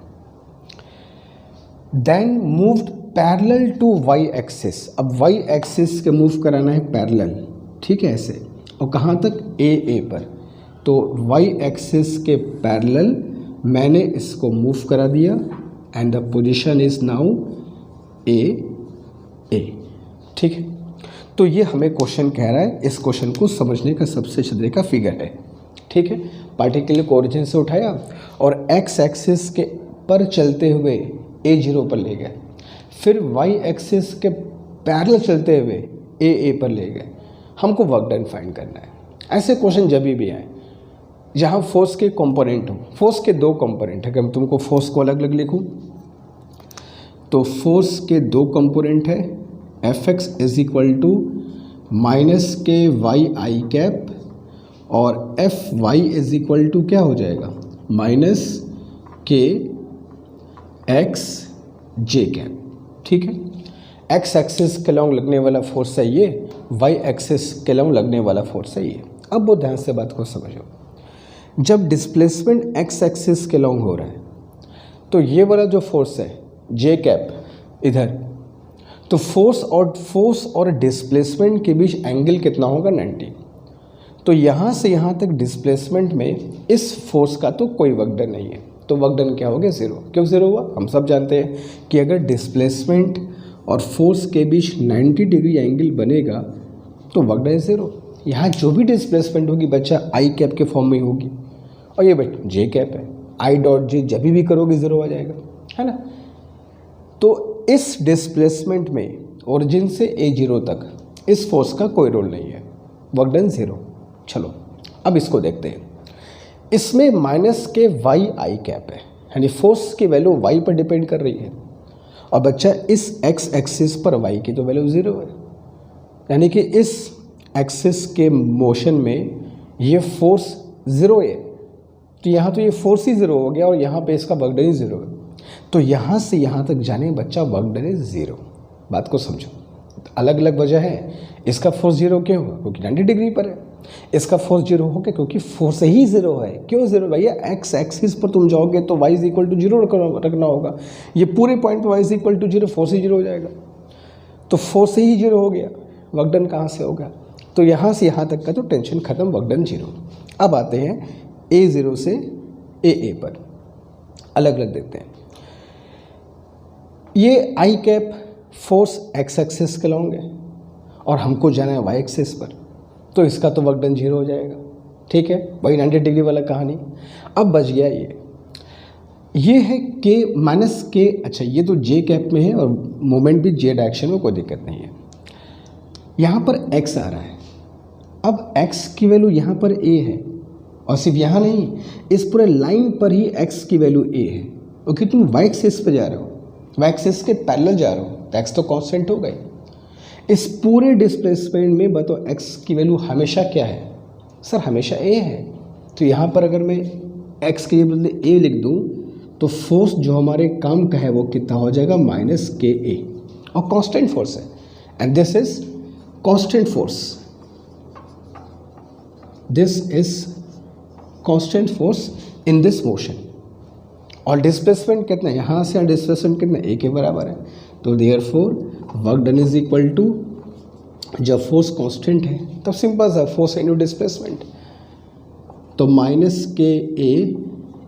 Then moved parallel to Y axis, अब वाई एक्सिस के मूव कराना है पैरेलल। ठीक है, ऐसे, और कहाँ तक, A पर, तो वाई एक्सिस के पैरेलल मैंने इसको मूव करा दिया and the position is now A। ठीक है, तो ये हमें क्वेश्चन कह रहा है, इस क्वेश्चन को समझने का सबसे अच्छे तरीका फिगर है। ठीक है, पार्टिकल को ओरिजिन से उठाया और एक्स एक्सिस के पर चलते हुए A0 पर ले गए, फिर वाई एक्सिस के पैरेलल चलते हुए A पर ले गए। हमको वर्क डन फाइंड करना है। ऐसे क्वेश्चन जब भी आए जहाँ फोर्स के कंपोनेंट हो, फोर्स के दो कंपोनेंट है, अगर मैं तुमको फोर्स को अलग अलग लिखूँ तो फोर्स के दो कंपोनेंट है, Fx is equal to minus K Y I cap और Fy इज इक्वल टू क्या हो जाएगा, माइनस के एक्स जे कैप। ठीक है, एक्स एक्सिस के लॉन्ग लगने वाला फोर्स है ये, वाई एक्सिस के लॉन्ग लगने वाला फोर्स है ये। अब वो ध्यान से बात को समझो, जब डिस्प्लेसमेंट एक्स एक्सिस के लॉन्ग हो रहा है तो ये वाला जो फोर्स है जे कैप इधर, तो फोर्स और डिस्प्लेसमेंट के बीच एंगल कितना होगा, 90। तो यहाँ से यहाँ तक डिस्प्लेसमेंट में इस फोर्स का तो कोई वर्क डन नहीं है, तो वर्क डन क्या हो गया, 0। क्यों 0 हुआ, हम सब जानते हैं कि अगर डिस्प्लेसमेंट और फोर्स के बीच 90 डिग्री एंगल बनेगा तो वर्क डन 0। यहाँ जो भी डिस्प्लेसमेंट होगी बच्चा आई कैप के फॉर्म में होगी, और ये बच्चा जे कैप है, आई डॉट जे जब भी करोगे 0 आ जाएगा, है ना। तो इस डिस्प्लेसमेंट में ओरिजिन से A0 तक इस फोर्स का कोई रोल नहीं है, वर्क डन 0। चलो अब इसको देखते हैं, इसमें minus K Y I cap है, यानी फोर्स की वैल्यू वाई पर डिपेंड कर रही है, और बच्चा इस एक्स एक्सिस पर वाई की तो वैल्यू 0 है, यानी कि इस एक्सिस के मोशन में ये फोर्स 0 है, तो यहाँ तो ये फोर्स ही 0 हो गया और यहाँ पे इसका वर्क डन ही 0 है। तो यहाँ से यहाँ तक जाने बच्चा वर्क डन इज 0। बात को समझो, अलग अलग वजह है, इसका फोर्स 0 क्यों हुआ, क्योंकि 90 डिग्री पर है, इसका फोर्स 0 हो गया क्योंकि फोर्स ही 0 है। क्यों 0 भैया, एक्स एक्सिस पर तुम जाओगे तो y इज इक्वल टू 0 रखना होगा, ये पूरे पॉइंट पर y is equal to 0, force ही 0 हो जाएगा, तो फोर्स ही 0 हो गया, वर्क डन कहाँ से होगा। तो यहाँ से यहाँ तक का तो टेंशन खत्म, वर्क डन 0। अब आते हैं A0 से AA पर। अलग अलग देखते हैं। ये आई कैप फोर्स एक्स एक्सिस के लॉन्ग है और हमको जाना है वाई एक्सिस पर, तो इसका तो वर्क डन 0 हो जाएगा। ठीक है, वही 90 डिग्री वाला कहानी। अब बच गया ये है के माइनस के। अच्छा, ये तो जे कैप में है और मोमेंट भी जे डायरेक्शन में, कोई दिक्कत नहीं है। यहाँ पर एक्स आ रहा है, अब एक्स की वैल्यू यहाँ पर ए है और सिर्फ यहाँ नहीं, इस पूरे लाइन पर ही एक्स की वैल्यू ए है। ओके, तुम वाई एक्सिस पे जा रहे हो, वाई एक्सिस के पैरेलल जा रहे हो, तो एक्स तो कांस्टेंट हो गई। इस पूरे डिस्प्लेसमेंट में बताओ एक्स की वैल्यू हमेशा क्या है? सर हमेशा ए है। तो यहाँ पर अगर मैं एक्स के बदले ए लिख दूँ तो फोर्स जो हमारे काम का है वो कितना हो जाएगा? माइनस के ए, और कांस्टेंट फोर्स है, and this is constant force, this is constant force in this motion. और डिस्प्लेसमेंट कितना है? यहाँ से डिस्प्लेसमेंट कितना? ए के बराबर है। तो therefore work done is equal to, जब फोर्स कांस्टेंट है तब सिंपल सा फोर्स इनटू डिस्प्लेसमेंट, तो माइनस के ए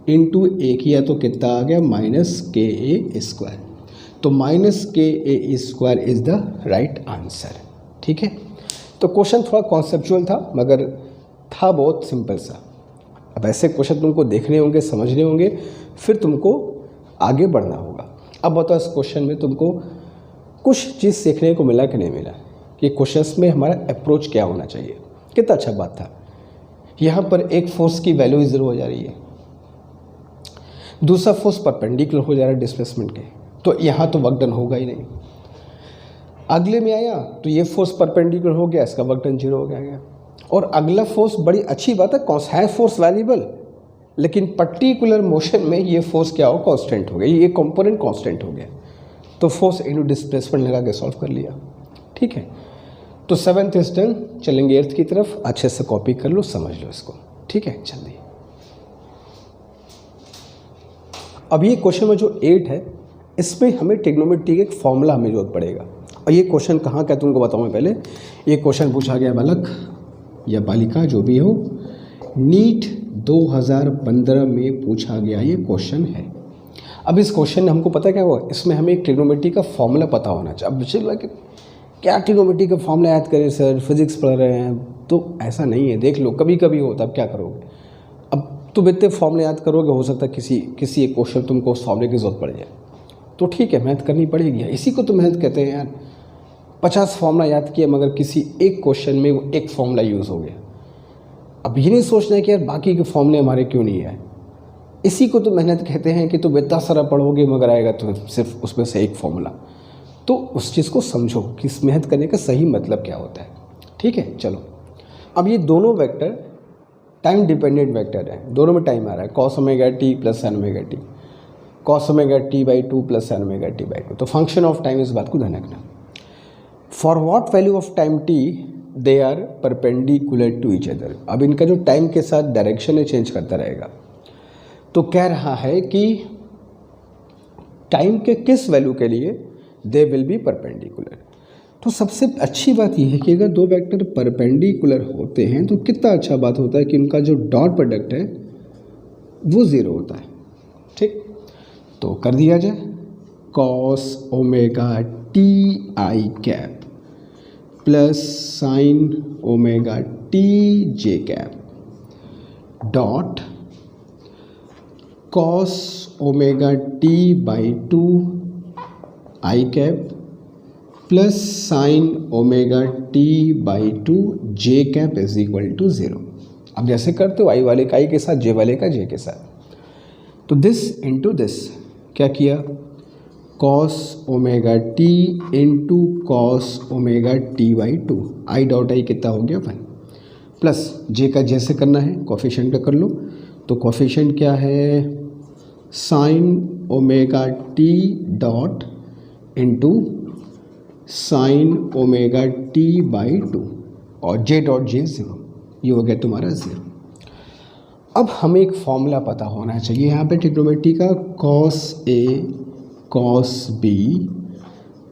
इंटू ए किया तो कितना आ गया? माइनस के ए स्क्वायर। तो माइनस के a square is the right answer. ठीक है, तो क्वेश्चन थोड़ा कॉन्सेप्चुअल था मगर था बहुत सिंपल सा। अब ऐसे क्वेश्चन तुमको देखने होंगे, समझने होंगे, फिर तुमको आगे बढ़ना होगा। अब बताओ इस क्वेश्चन में तुमको कुछ चीज़ सीखने को मिला कि नहीं मिला, कि क्वेश्चंस में हमारा अप्रोच क्या होना चाहिए। कितना अच्छा बात था। यहाँ पर एक फोर्स की वैल्यू 0 हो जा रही है, दूसरा फोर्स परपेंडिकुलर हो जा रहा है डिस्प्लेसमेंट के, तो यहाँ तो वर्क डन होगा ही नहीं। अगले में आया तो ये फोर्स परपेंडिकुलर हो गया, इसका वर्क डन 0 हो गया। और अगला फोर्स, बड़ी अच्छी बात है फोर्स वैल्यूबल, लेकिन पर्टिकुलर मोशन में ये फोर्स क्या हो? कांस्टेंट हो गया, ये कंपोनेंट कांस्टेंट हो गया, तो फोर्स इनटू डिस्प्लेसमेंट लगा के सॉल्व कर लिया। ठीक है, तो 7th इज डन। चलेंगे 8th की तरफ, अच्छे से कॉपी कर लो, समझ लो इसको। ठीक है, चलिए अब ये क्वेश्चन में जो 8 है, इसमें हमें ट्रिग्नोमेट्री का एक फॉर्मूला हमें जरूरत पड़ेगा। और ये क्वेश्चन कहाँ का तुमको बताऊँ मैं पहले। ये क्वेश्चन पूछा गया बालक या बालिका जो भी हो, नीट 2015 में पूछा गया ये क्वेश्चन है। अब इस क्वेश्चन में हमको पता क्या हुआ, इसमें हमें एक ट्रिग्नोमेट्री का फॉर्मूला पता होना चाहिए। अब चल कि क्या ट्रिग्नोमेट्री का फॉर्मूला याद करें सर, फिजिक्स पढ़ रहे हैं, तो ऐसा नहीं है। देख लो, कभी कभी हो, तब क्या करोगे? अब तुम इतने फॉर्मूले याद करोगे, हो सकता है किसी एक क्वेश्चन तुमको उस फॉर्मूले की जरूरत पड़ जाए, तो ठीक है, मेहनत करनी पड़ेगी। इसी को तो मेहनत कहते हैं यार। 50 फॉर्मूला याद किया मगर किसी एक क्वेश्चन में वो एक फॉर्मूला यूज़ हो गया। अब ये नहीं सोचना है कि यार बाकी के फॉर्मूले हमारे क्यों नहीं आए। इसी को तो मेहनत कहते हैं कि तुम इतना सारा पढ़ोगे मगर आएगा तो सिर्फ उसमें से एक फॉर्मूला। तो उस चीज़ को समझो कि इस मेहनत करने का सही मतलब क्या होता है। ठीक है, चलो अब ये दोनों वेक्टर टाइम डिपेंडेंट वेक्टर है, दोनों में टाइम आ रहा है, cos omega t plus sin omega T, cos omega T by 2 plus sin omega T by 2। तो फंक्शन ऑफ टाइम, इस बात को ध्यान रखना। For what value of time T they are perpendicular to each other. अब इनका जो time के साथ डायरेक्शन है चेंज करता रहेगा। तो कह रहा है कि टाइम के किस वैल्यू के लिए दे विल बी परपेंडिकुलर। तो सबसे अच्छी बात यह है कि अगर दो वेक्टर परपेंडिकुलर होते हैं तो कितना अच्छा बात होता है कि उनका जो डॉट प्रोडक्ट है वो 0 होता है। ठीक, तो कर दिया जाए cos omega T I cap plus sine omega T J cap dot cos omega T by 2 I cap plus sine omega T by 2 J cap is equal to 0। अब जैसे करते हो आई वाले का आई के साथ, जे वाले का जे के साथ, तो दिस इंटू दिस क्या किया, cos omega T into cos omega T by 2, I dot I कितना हो गया 1, प्लस जे का जैसे करना है कोफिशिएंट का कर लो। तो कोफिशिएंट क्या है, sine omega T dot into sine omega T by 2 और जे डॉट जे 0, ये हो गया तुम्हारा 0। अब हमें एक फॉर्मूला पता होना चाहिए यहाँ पे ट्रिग्नोमेट्री का, cos A cos B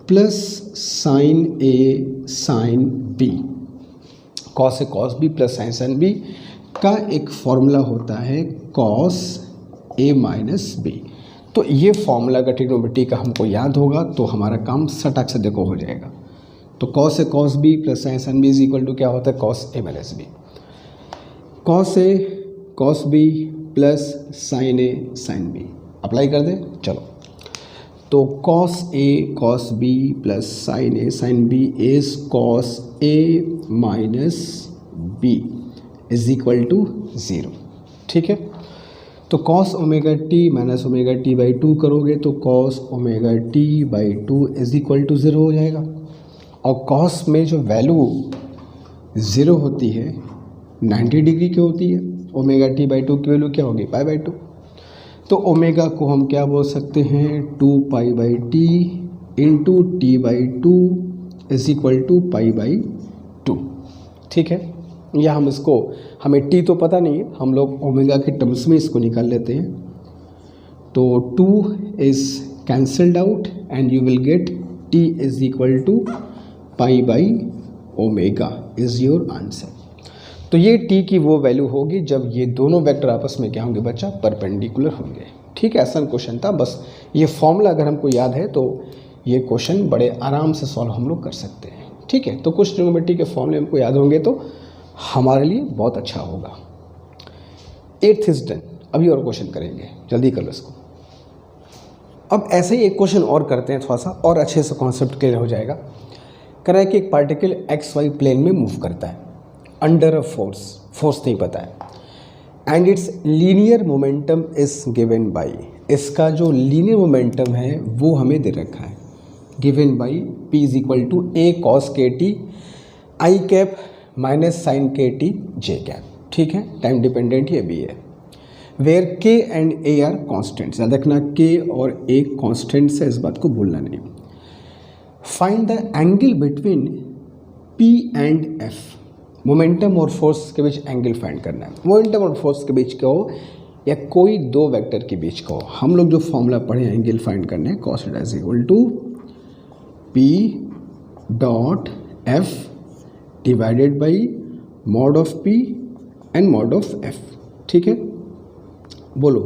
plus sine A sine B, cos A cos B plus sine sine B का एक फॉर्मूला होता है cos A माइनस B। तो ये फॉर्मूला अगर ट्रिग्नोमेट्री का हमको याद होगा तो हमारा काम सटाक से देखो हो जाएगा। तो cos A cos B plus sine sine B is equal to क्या होता है, cos A minus B. Cos A cos B plus sine A sine B apply कर दें। चलो, तो cos A cos B plus sine A sine B is cos A minus B is equal to 0। ठीक है, तो cos omega T minus omega T by 2 करोगे तो cos omega T by 2 is equal to 0 हो जाएगा। और cos में जो वैल्यू 0 होती है 90 डिग्री की होती है, ओमेगा टी बाई 2 की वैल्यू क्या होगी, पाई बाई 2। तो ओमेगा को हम क्या बोल सकते हैं, 2 pi by T into T by 2 is equal to pi by 2। ठीक है, या हम इसको, हमें टी तो पता नहीं है, हम लोग ओमेगा के टर्म्स में इसको निकाल लेते हैं। तो 2 is cancelled out and you will get T is equal to pi by omega is your answer. तो ये टी की वो वैल्यू होगी जब ये दोनों वेक्टर आपस में क्या होंगे बच्चा, परपेंडिकुलर होंगे। ठीक है, आसान क्वेश्चन था, बस ये फॉर्मूला अगर हमको याद है तो ये क्वेश्चन बड़े आराम से सॉल्व हम लोग कर सकते हैं। ठीक है, तो कुछ ट्रिग्नोमेट्री के फॉर्मूले हमको याद होंगे तो हमारे लिए बहुत अच्छा होगा। 8th is done. अभी और क्वेश्चन करेंगे, जल्दी कर लो इसको। अब ऐसे ही एक क्वेश्चन और करते हैं, थोड़ा सा और अच्छे से कॉन्सेप्ट क्लियर हो जाएगा। कह रहा है कि एक पार्टिकल XY प्लेन में मूव करता है अंडर अ फोर्स नहीं पता है, and it's linear momentum is given by, इसका जो लीनियर मोमेंटम है वो हमें दे रखा है, given by P is equal to a cos k t I cap minus sine k t J cap. ठीक है, टाइम डिपेंडेंट ये भी है। वेयर के एंड ए आर कॉन्स्टेंट्स, याद रखना के और ए कॉन्स्टेंट्स है, इस बात को भूलना नहीं। Find the angle between P and F, momentum और फोर्स के बीच एंगल फाइंड करना है। मोमेंटम और फोर्स के बीच का हो या कोई दो वेक्टर के बीच का हो, हम लोग जो फॉर्मूला पढ़े एंगल फाइंड करने हैं, cos theta is equal to P dot F divided by mod of P and mod of F। ठीक है, बोलो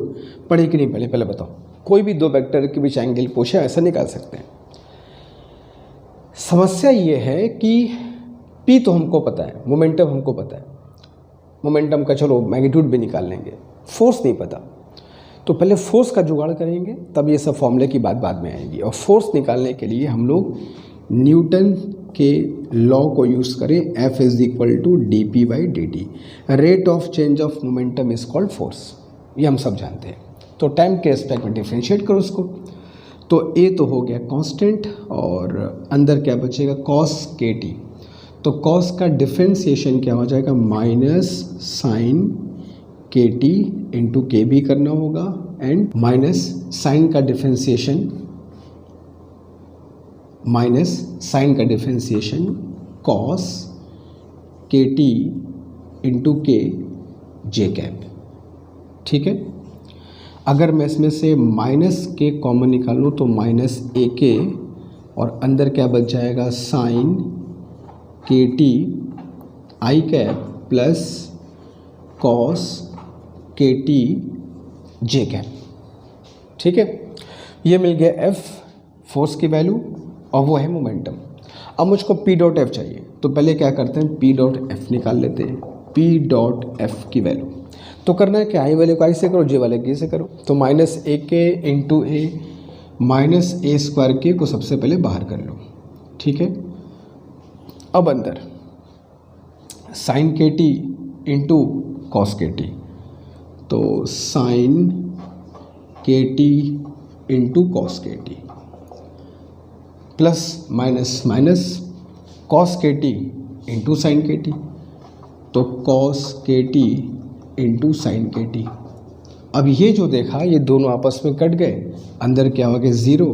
पढ़े कि नहीं, पहले बताओ। कोई भी दो वेक्टर के बीच एंगल पूछे ऐसा निकाल सकते हैं। समस्या ये है कि P तो हमको पता है, मोमेंटम हमको पता है, मोमेंटम का चलो मैग्नीट्यूड भी निकाल लेंगे, फोर्स नहीं पता। तो पहले फोर्स का जुगाड़ करेंगे, तब ये सब फॉर्मूले की बात बाद में आएगी। और फोर्स निकालने के लिए हम लोग न्यूटन के लॉ को यूज़ करें, F is equal to D P by D T. Rate of change of momentum is called force, ये हम सब जानते हैं। तो टाइम के रिस्पेक्ट में डिफ्रेंशिएट करो उसको। तो ए तो हो गया कांस्टेंट और अंदर क्या बचेगा, कॉस के टी। तो कॉस का डिफ्रेंसिएशन क्या हो जाएगा, minus sine k T into के भी करना होगा, एंड माइनस साइन का डिफ्रेंसिएशन, माइनस साइन का differentiation cos k T into के जे कैप। ठीक है, अगर मैं इसमें से माइनस के कॉमन निकाल लूँ तो माइनस ए के, और अंदर क्या बच जाएगा, साइन के टी आई cap plus cos k t जे कैप। ठीक है, ये मिल गया एफ फोर्स की वैल्यू और वो है मोमेंटम। अब मुझको पी डॉट एफ चाहिए, तो पहले क्या करते हैं, पी डॉट एफ निकाल लेते हैं। पी डॉट एफ की वैल्यू तो करना है कि आई वाले को आई से करो, जे वाले के से करो। तो माइनस ए के इंटू ए माइनस ए स्क्वायर के को सबसे पहले बाहर कर लो। ठीक है, अब अंदर sign k T into cos k T, तो sign k T into cos k T plus minus minus cos k T into sine k T, तो cos k T into sine k T. अब ये जो देखा ये दोनों आपस में कट गए, अंदर क्या हो गया, ज़ीरो।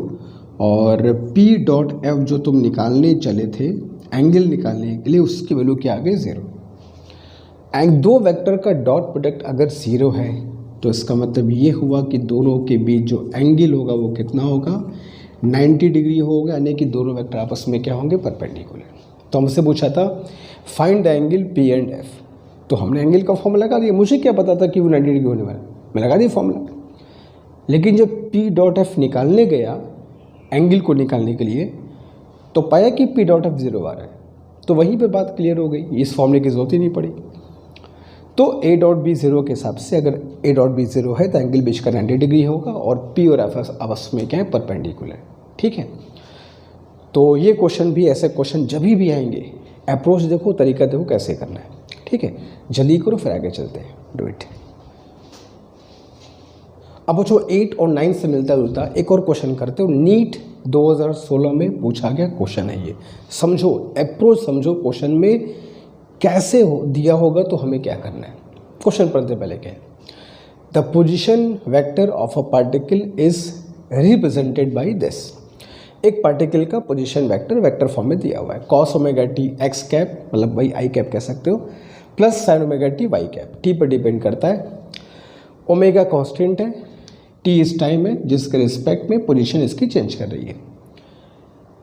और P डॉट एफ जो तुम निकालने चले थे एंगल निकालने के लिए, उसकी वैल्यू क्या आ गई, ज़ीरो। एंड दो वेक्टर का डॉट प्रोडक्ट अगर ज़ीरो है तो इसका मतलब ये हुआ कि दोनों के बीच जो एंगल होगा वो कितना होगा, 90 डिग्री होगा, यानी कि दोनों वेक्टर आपस में क्या होंगे, परपेंडिकुलर। तो हमसे पूछा था find the angle P and F, तो हमने एंगल का फॉर्मूला लगा दिया। मुझे क्या पता था कि वो 90 डिग्री होने वाला, मैं लगा दिया फॉर्मूला। लेकिन जब पी डॉट एफ निकालने गया एंगल को निकालने के लिए तो पाया कि पी डॉट एफ 0 आ रहा है, तो वहीं पे बात क्लियर हो गई, इस फॉर्मूले की जरूरत ही नहीं पड़ी। तो ए डॉट बी 0 के हिसाब से अगर ए डॉट बी 0 है तो एंगल बीच का 90 डिग्री होगा और पी और एफ आपस में क्या है, परपेंडिकुलर। ठीक है, तो ये क्वेश्चन भी, ऐसे क्वेश्चन जब भी आएंगे अप्रोच देखो, तरीका देखो कैसे करना है। ठीक है, जल्दी करो फिर आगे चलते हैं, डू इट। अब जो 8 और 9 से मिलता जुलता एक और क्वेश्चन करते हो, नीट 2016 में पूछा गया क्वेश्चन है ये। समझो अप्रोच, समझो क्वेश्चन में कैसे दिया होगा तो हमें क्या करना है। क्वेश्चन पढ़ते पहले क्या है, the position vector of a particle is represented by this. एक पार्टिकल का पोजीशन वेक्टर फॉर्म में दिया हुआ है, cos omega T x cap, मतलब भाई आई कैप कह सकते हो, plus sine omega T Y cap. T पर डिपेंड करता है, ओमेगा कांस्टेंट है, टी इस टाइम है जिसके रिस्पेक्ट में पोजीशन इसकी चेंज कर रही है।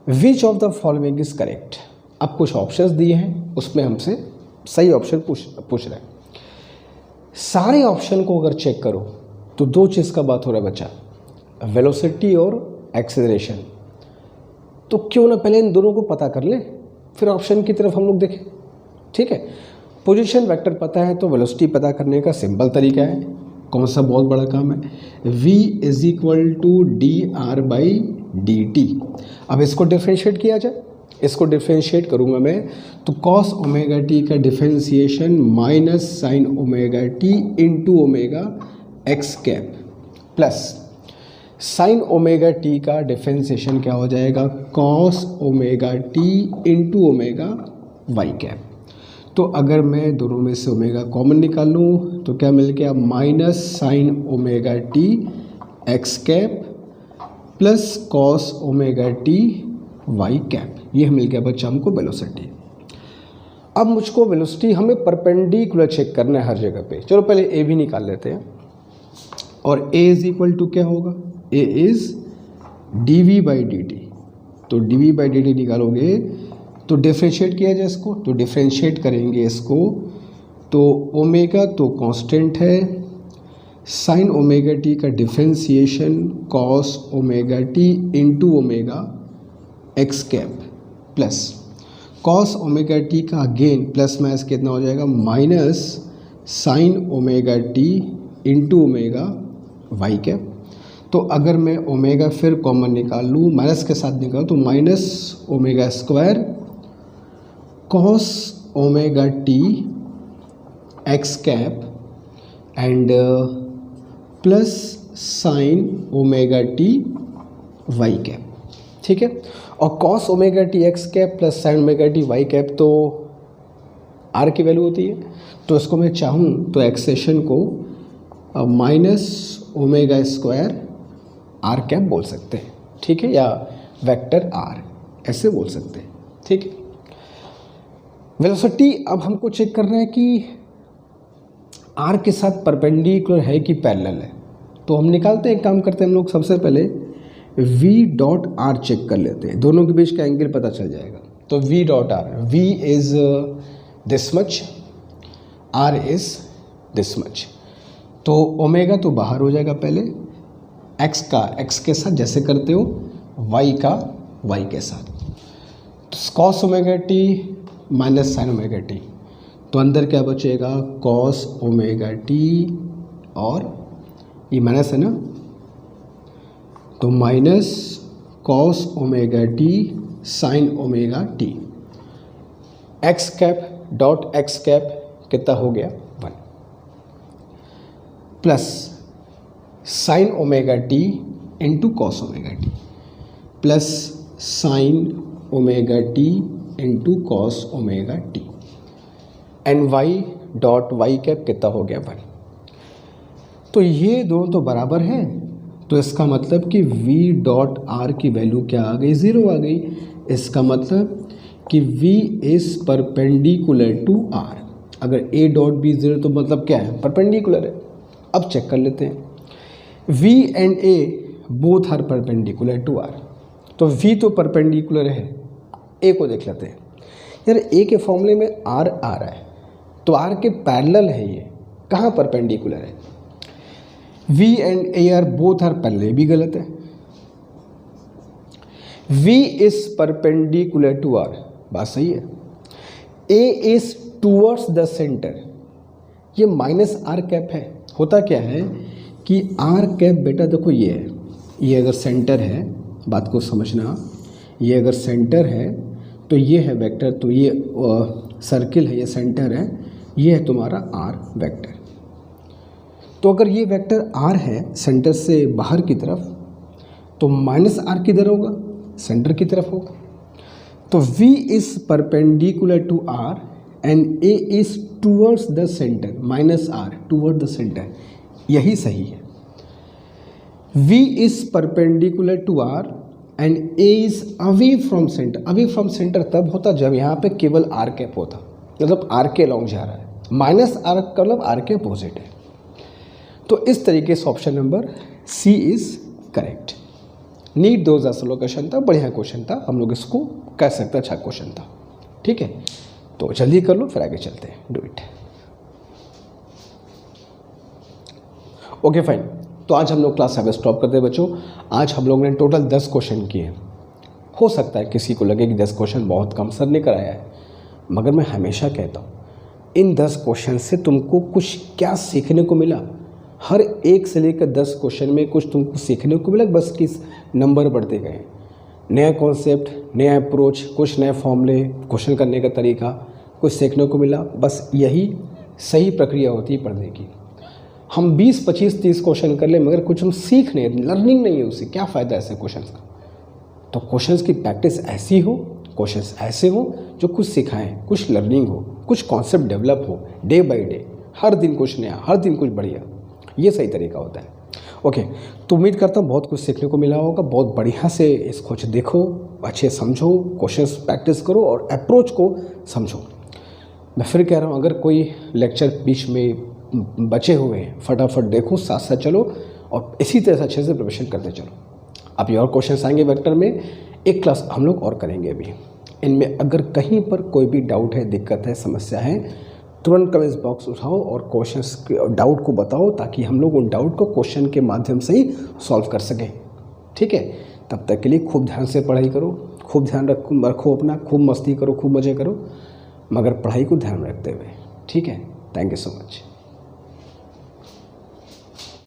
Which of the following is correct. अब कुछ ऑप्शंस दिए हैं, उसमें हमसे सही ऑप्शन पूछ रहे हैं। सारे ऑप्शन को अगर चेक करो तो दो चीज़ का बात हो रहा है बच्चा, वेलोसिटी और एक्सेलरेशन। तो क्यों ना पहले इन दोनों को पता कर ले, फिर ऑप्शन की तरफ हम लोग देखें। ठीक है, पोजीशन वेक्टर पता है तो वेलोसिटी पता करने का सिंपल तरीका है, कौन सा बहुत बड़ा काम है, v is equal to D R by D T. अब इसको डिफ्रेंशिएट किया जाए, इसको डिफ्रेंशिएट करूंगा मैं तो कॉस ओमेगा टी का differentiation minus sine omega T into omega X cap plus sine omega T का डिफ्रेंशिएशन क्या हो जाएगा, cos omega T into omega Y cap. तो अगर मैं दोनों में से ओमेगा कॉमन निकाल लूँ तो क्या मिल गया, minus sine omega T x cap plus cos omega T Y cap. ये मिल गया बच्चा हमको वेलोसिटी। अब मुझको वेलोसिटी हमें परपेंडिकुलर चेक करना है हर जगह पे। चलो पहले ए भी निकाल लेते हैं, और ए इज इक्वल टू क्या होगा, a is d v by D t. तो d v by D t निकालोगे तो डिफ्रेंशिएट किया जाए इसको, तो डिफ्रेंशिएट करेंगे इसको तो ओमेगा तो कांस्टेंट है, साइन ओमेगा टी का differentiation cos omega T into omega X cap plus cos omega T का अगेन प्लस माइनस कितना हो जाएगा, minus sine omega T into omega Y cap. तो अगर मैं ओमेगा फिर कॉमन निकाल लूँ, माइनस के साथ निकालूँ तो minus omega square cos omega T x cap and plus sine omega T Y cap. ठीक है, और cos omega T x cap plus sine omega T Y cap तो आर की वैल्यू होती है, तो इसको मैं चाहूँ तो एक्सेशन को minus omega square r cap बोल सकते हैं। ठीक है, या वेक्टर आर ऐसे बोल सकते हैं। ठीक है, वेलोसिटी अब हमको चेक करना है कि आर के साथ परपेंडिकुलर है कि पैरेलल है। तो हम निकालते हैं, एक काम करते हैं हम लोग, सबसे पहले v डॉट आर चेक कर लेते हैं, दोनों के बीच का एंगल पता चल जाएगा। तो v dot are, v is this much, r is this much. तो ओमेगा तो बाहर हो जाएगा पहले, x का x के साथ जैसे करते हो, y का y के साथ। तो cos omega T minus sine omega T, तो अंदर क्या बचेगा, कॉस ओमेगा टी और ये माइनस है ना, तो minus cos omega t sine omega T. X cap dot x cap कितना हो गया, 1 plus sine omega T into cos omega t plus sine omega T into cos omega t and y dot y cap कितना हो गया, 1। तो ये दोनों तो बराबर हैं, तो इसका मतलब कि v डॉट r की वैल्यू क्या आ गई, 0 आ गई। इसका मतलब कि v is perpendicular to r। अगर a डॉट b 0 तो मतलब क्या है, परपेंडिकुलर है। अब चेक कर लेते हैं, v and a both are perpendicular to r। तो v तो परपेंडिकुलर है, a को देख लेते हैं। यार a के फॉर्मूले में r आ रहा है, तो r के पैरेलल है, ये कहाँ परपेंडिकुलर है, V and A are both are parallel, ये भी गलत है। V is perpendicular to R, बात सही है। A is towards the centre, ये माइनस आर कैप है। होता क्या है कि आर कैप बेटा देखो ये है, ये अगर सेंटर है, बात को समझना, ये अगर सेंटर है तो ये है वेक्टर, तो ये सर्किल है, ये सेंटर है, ये है तुम्हारा आर वेक्टर। तो अगर ये वेक्टर आर है सेंटर से बाहर की तरफ, तो माइनस आर किधर होगा, सेंटर की तरफ होगा। तो V is perpendicular to R and A is towards the centre, minus r toward the centre, यही सही है। V is perpendicular to R and A is away from centre. Away from centre तब होता जब यहाँ पे केवल R कैप होता, मतलब R के अलॉन्ग जा रहा है, माइनस R का मतलब R के अपोजिट है। तो इस तरीके से option number C is correct. NEET 2016 question था, बढ़िया क्वेश्चन था, हम लोग इसको कह सकते हैं अच्छा क्वेश्चन था। ठीक है, तो जल्दी कर लो फिर आगे चलते हैं, डू इट। ओके फाइन, तो आज हम लोग क्लास 7 स्टॉप करते हैं बच्चों। आज हम लोग ने टोटल 10 क्वेश्चन किए। हो सकता है किसी को लगे कि 10 क्वेश्चन बहुत कम सर ने कराया है, मगर मैं हमेशा कहता हूँ इन 10 क्वेश्चन से तुमको कुछ क्या सीखने को मिला। हर एक से लेकर 10 क्वेश्चन में कुछ तुमको सीखने को मिला, बस किस नंबर बढ़ते गए, नया कॉन्सेप्ट, नया अप्रोच, कुछ नए फॉर्मूले, क्वेश्चन करने का तरीका कुछ सीखने को मिला। बस यही सही प्रक्रिया होती है पढ़ने की। हम 20, 25, 30 क्वेश्चन कर ले मगर कुछ हम सीख नहीं, लर्निंग नहीं है, उससे क्या फ़ायदा ऐसे क्वेश्चन का। तो क्वेश्चंस की प्रैक्टिस ऐसी हो, क्वेश्चंस ऐसे हो जो कुछ सिखाएं, कुछ लर्निंग हो, कुछ कॉन्सेप्ट डेवलप हो डे बाय डे, हर दिन कुछ नया, हर दिन कुछ बढ़िया, ये सही तरीका होता है। ओके, तो उम्मीद करता हूँ बहुत कुछ सीखने को मिला होगा। बहुत बढ़िया से इसको कुछ देखो, अच्छे समझो, क्वेश्चंस प्रैक्टिस करो और अप्रोच को समझो। मैं फिर कह रहा हूँ अगर कोई लेक्चर बीच में बचे हुए हैं फटाफट देखो, साथ साथ चलो और इसी तरह से अच्छे से प्रिपरेशन करते चलो। अभी और क्वेश्चंस आएंगे वेक्टर में, एक क्लास हम लोग और करेंगे अभी। इनमें अगर कहीं पर कोई भी डाउट है, दिक्कत है, समस्या है, तुरंत कमेंट्स बॉक्स उठाओ और क्वेश्चंस के डाउट को बताओ, ताकि हम लोग उन डाउट को क्वेश्चन के माध्यम से ही सॉल्व कर सकें। ठीक है, तब तक के लिए खूब ध्यान से पढ़ाई करो, खूब ध्यान रखो अपना, खूब मस्ती करो, खूब मज़े करो, मगर पढ़ाई को ध्यान में रखते हुए। ठीक है, थैंक यू सो मच।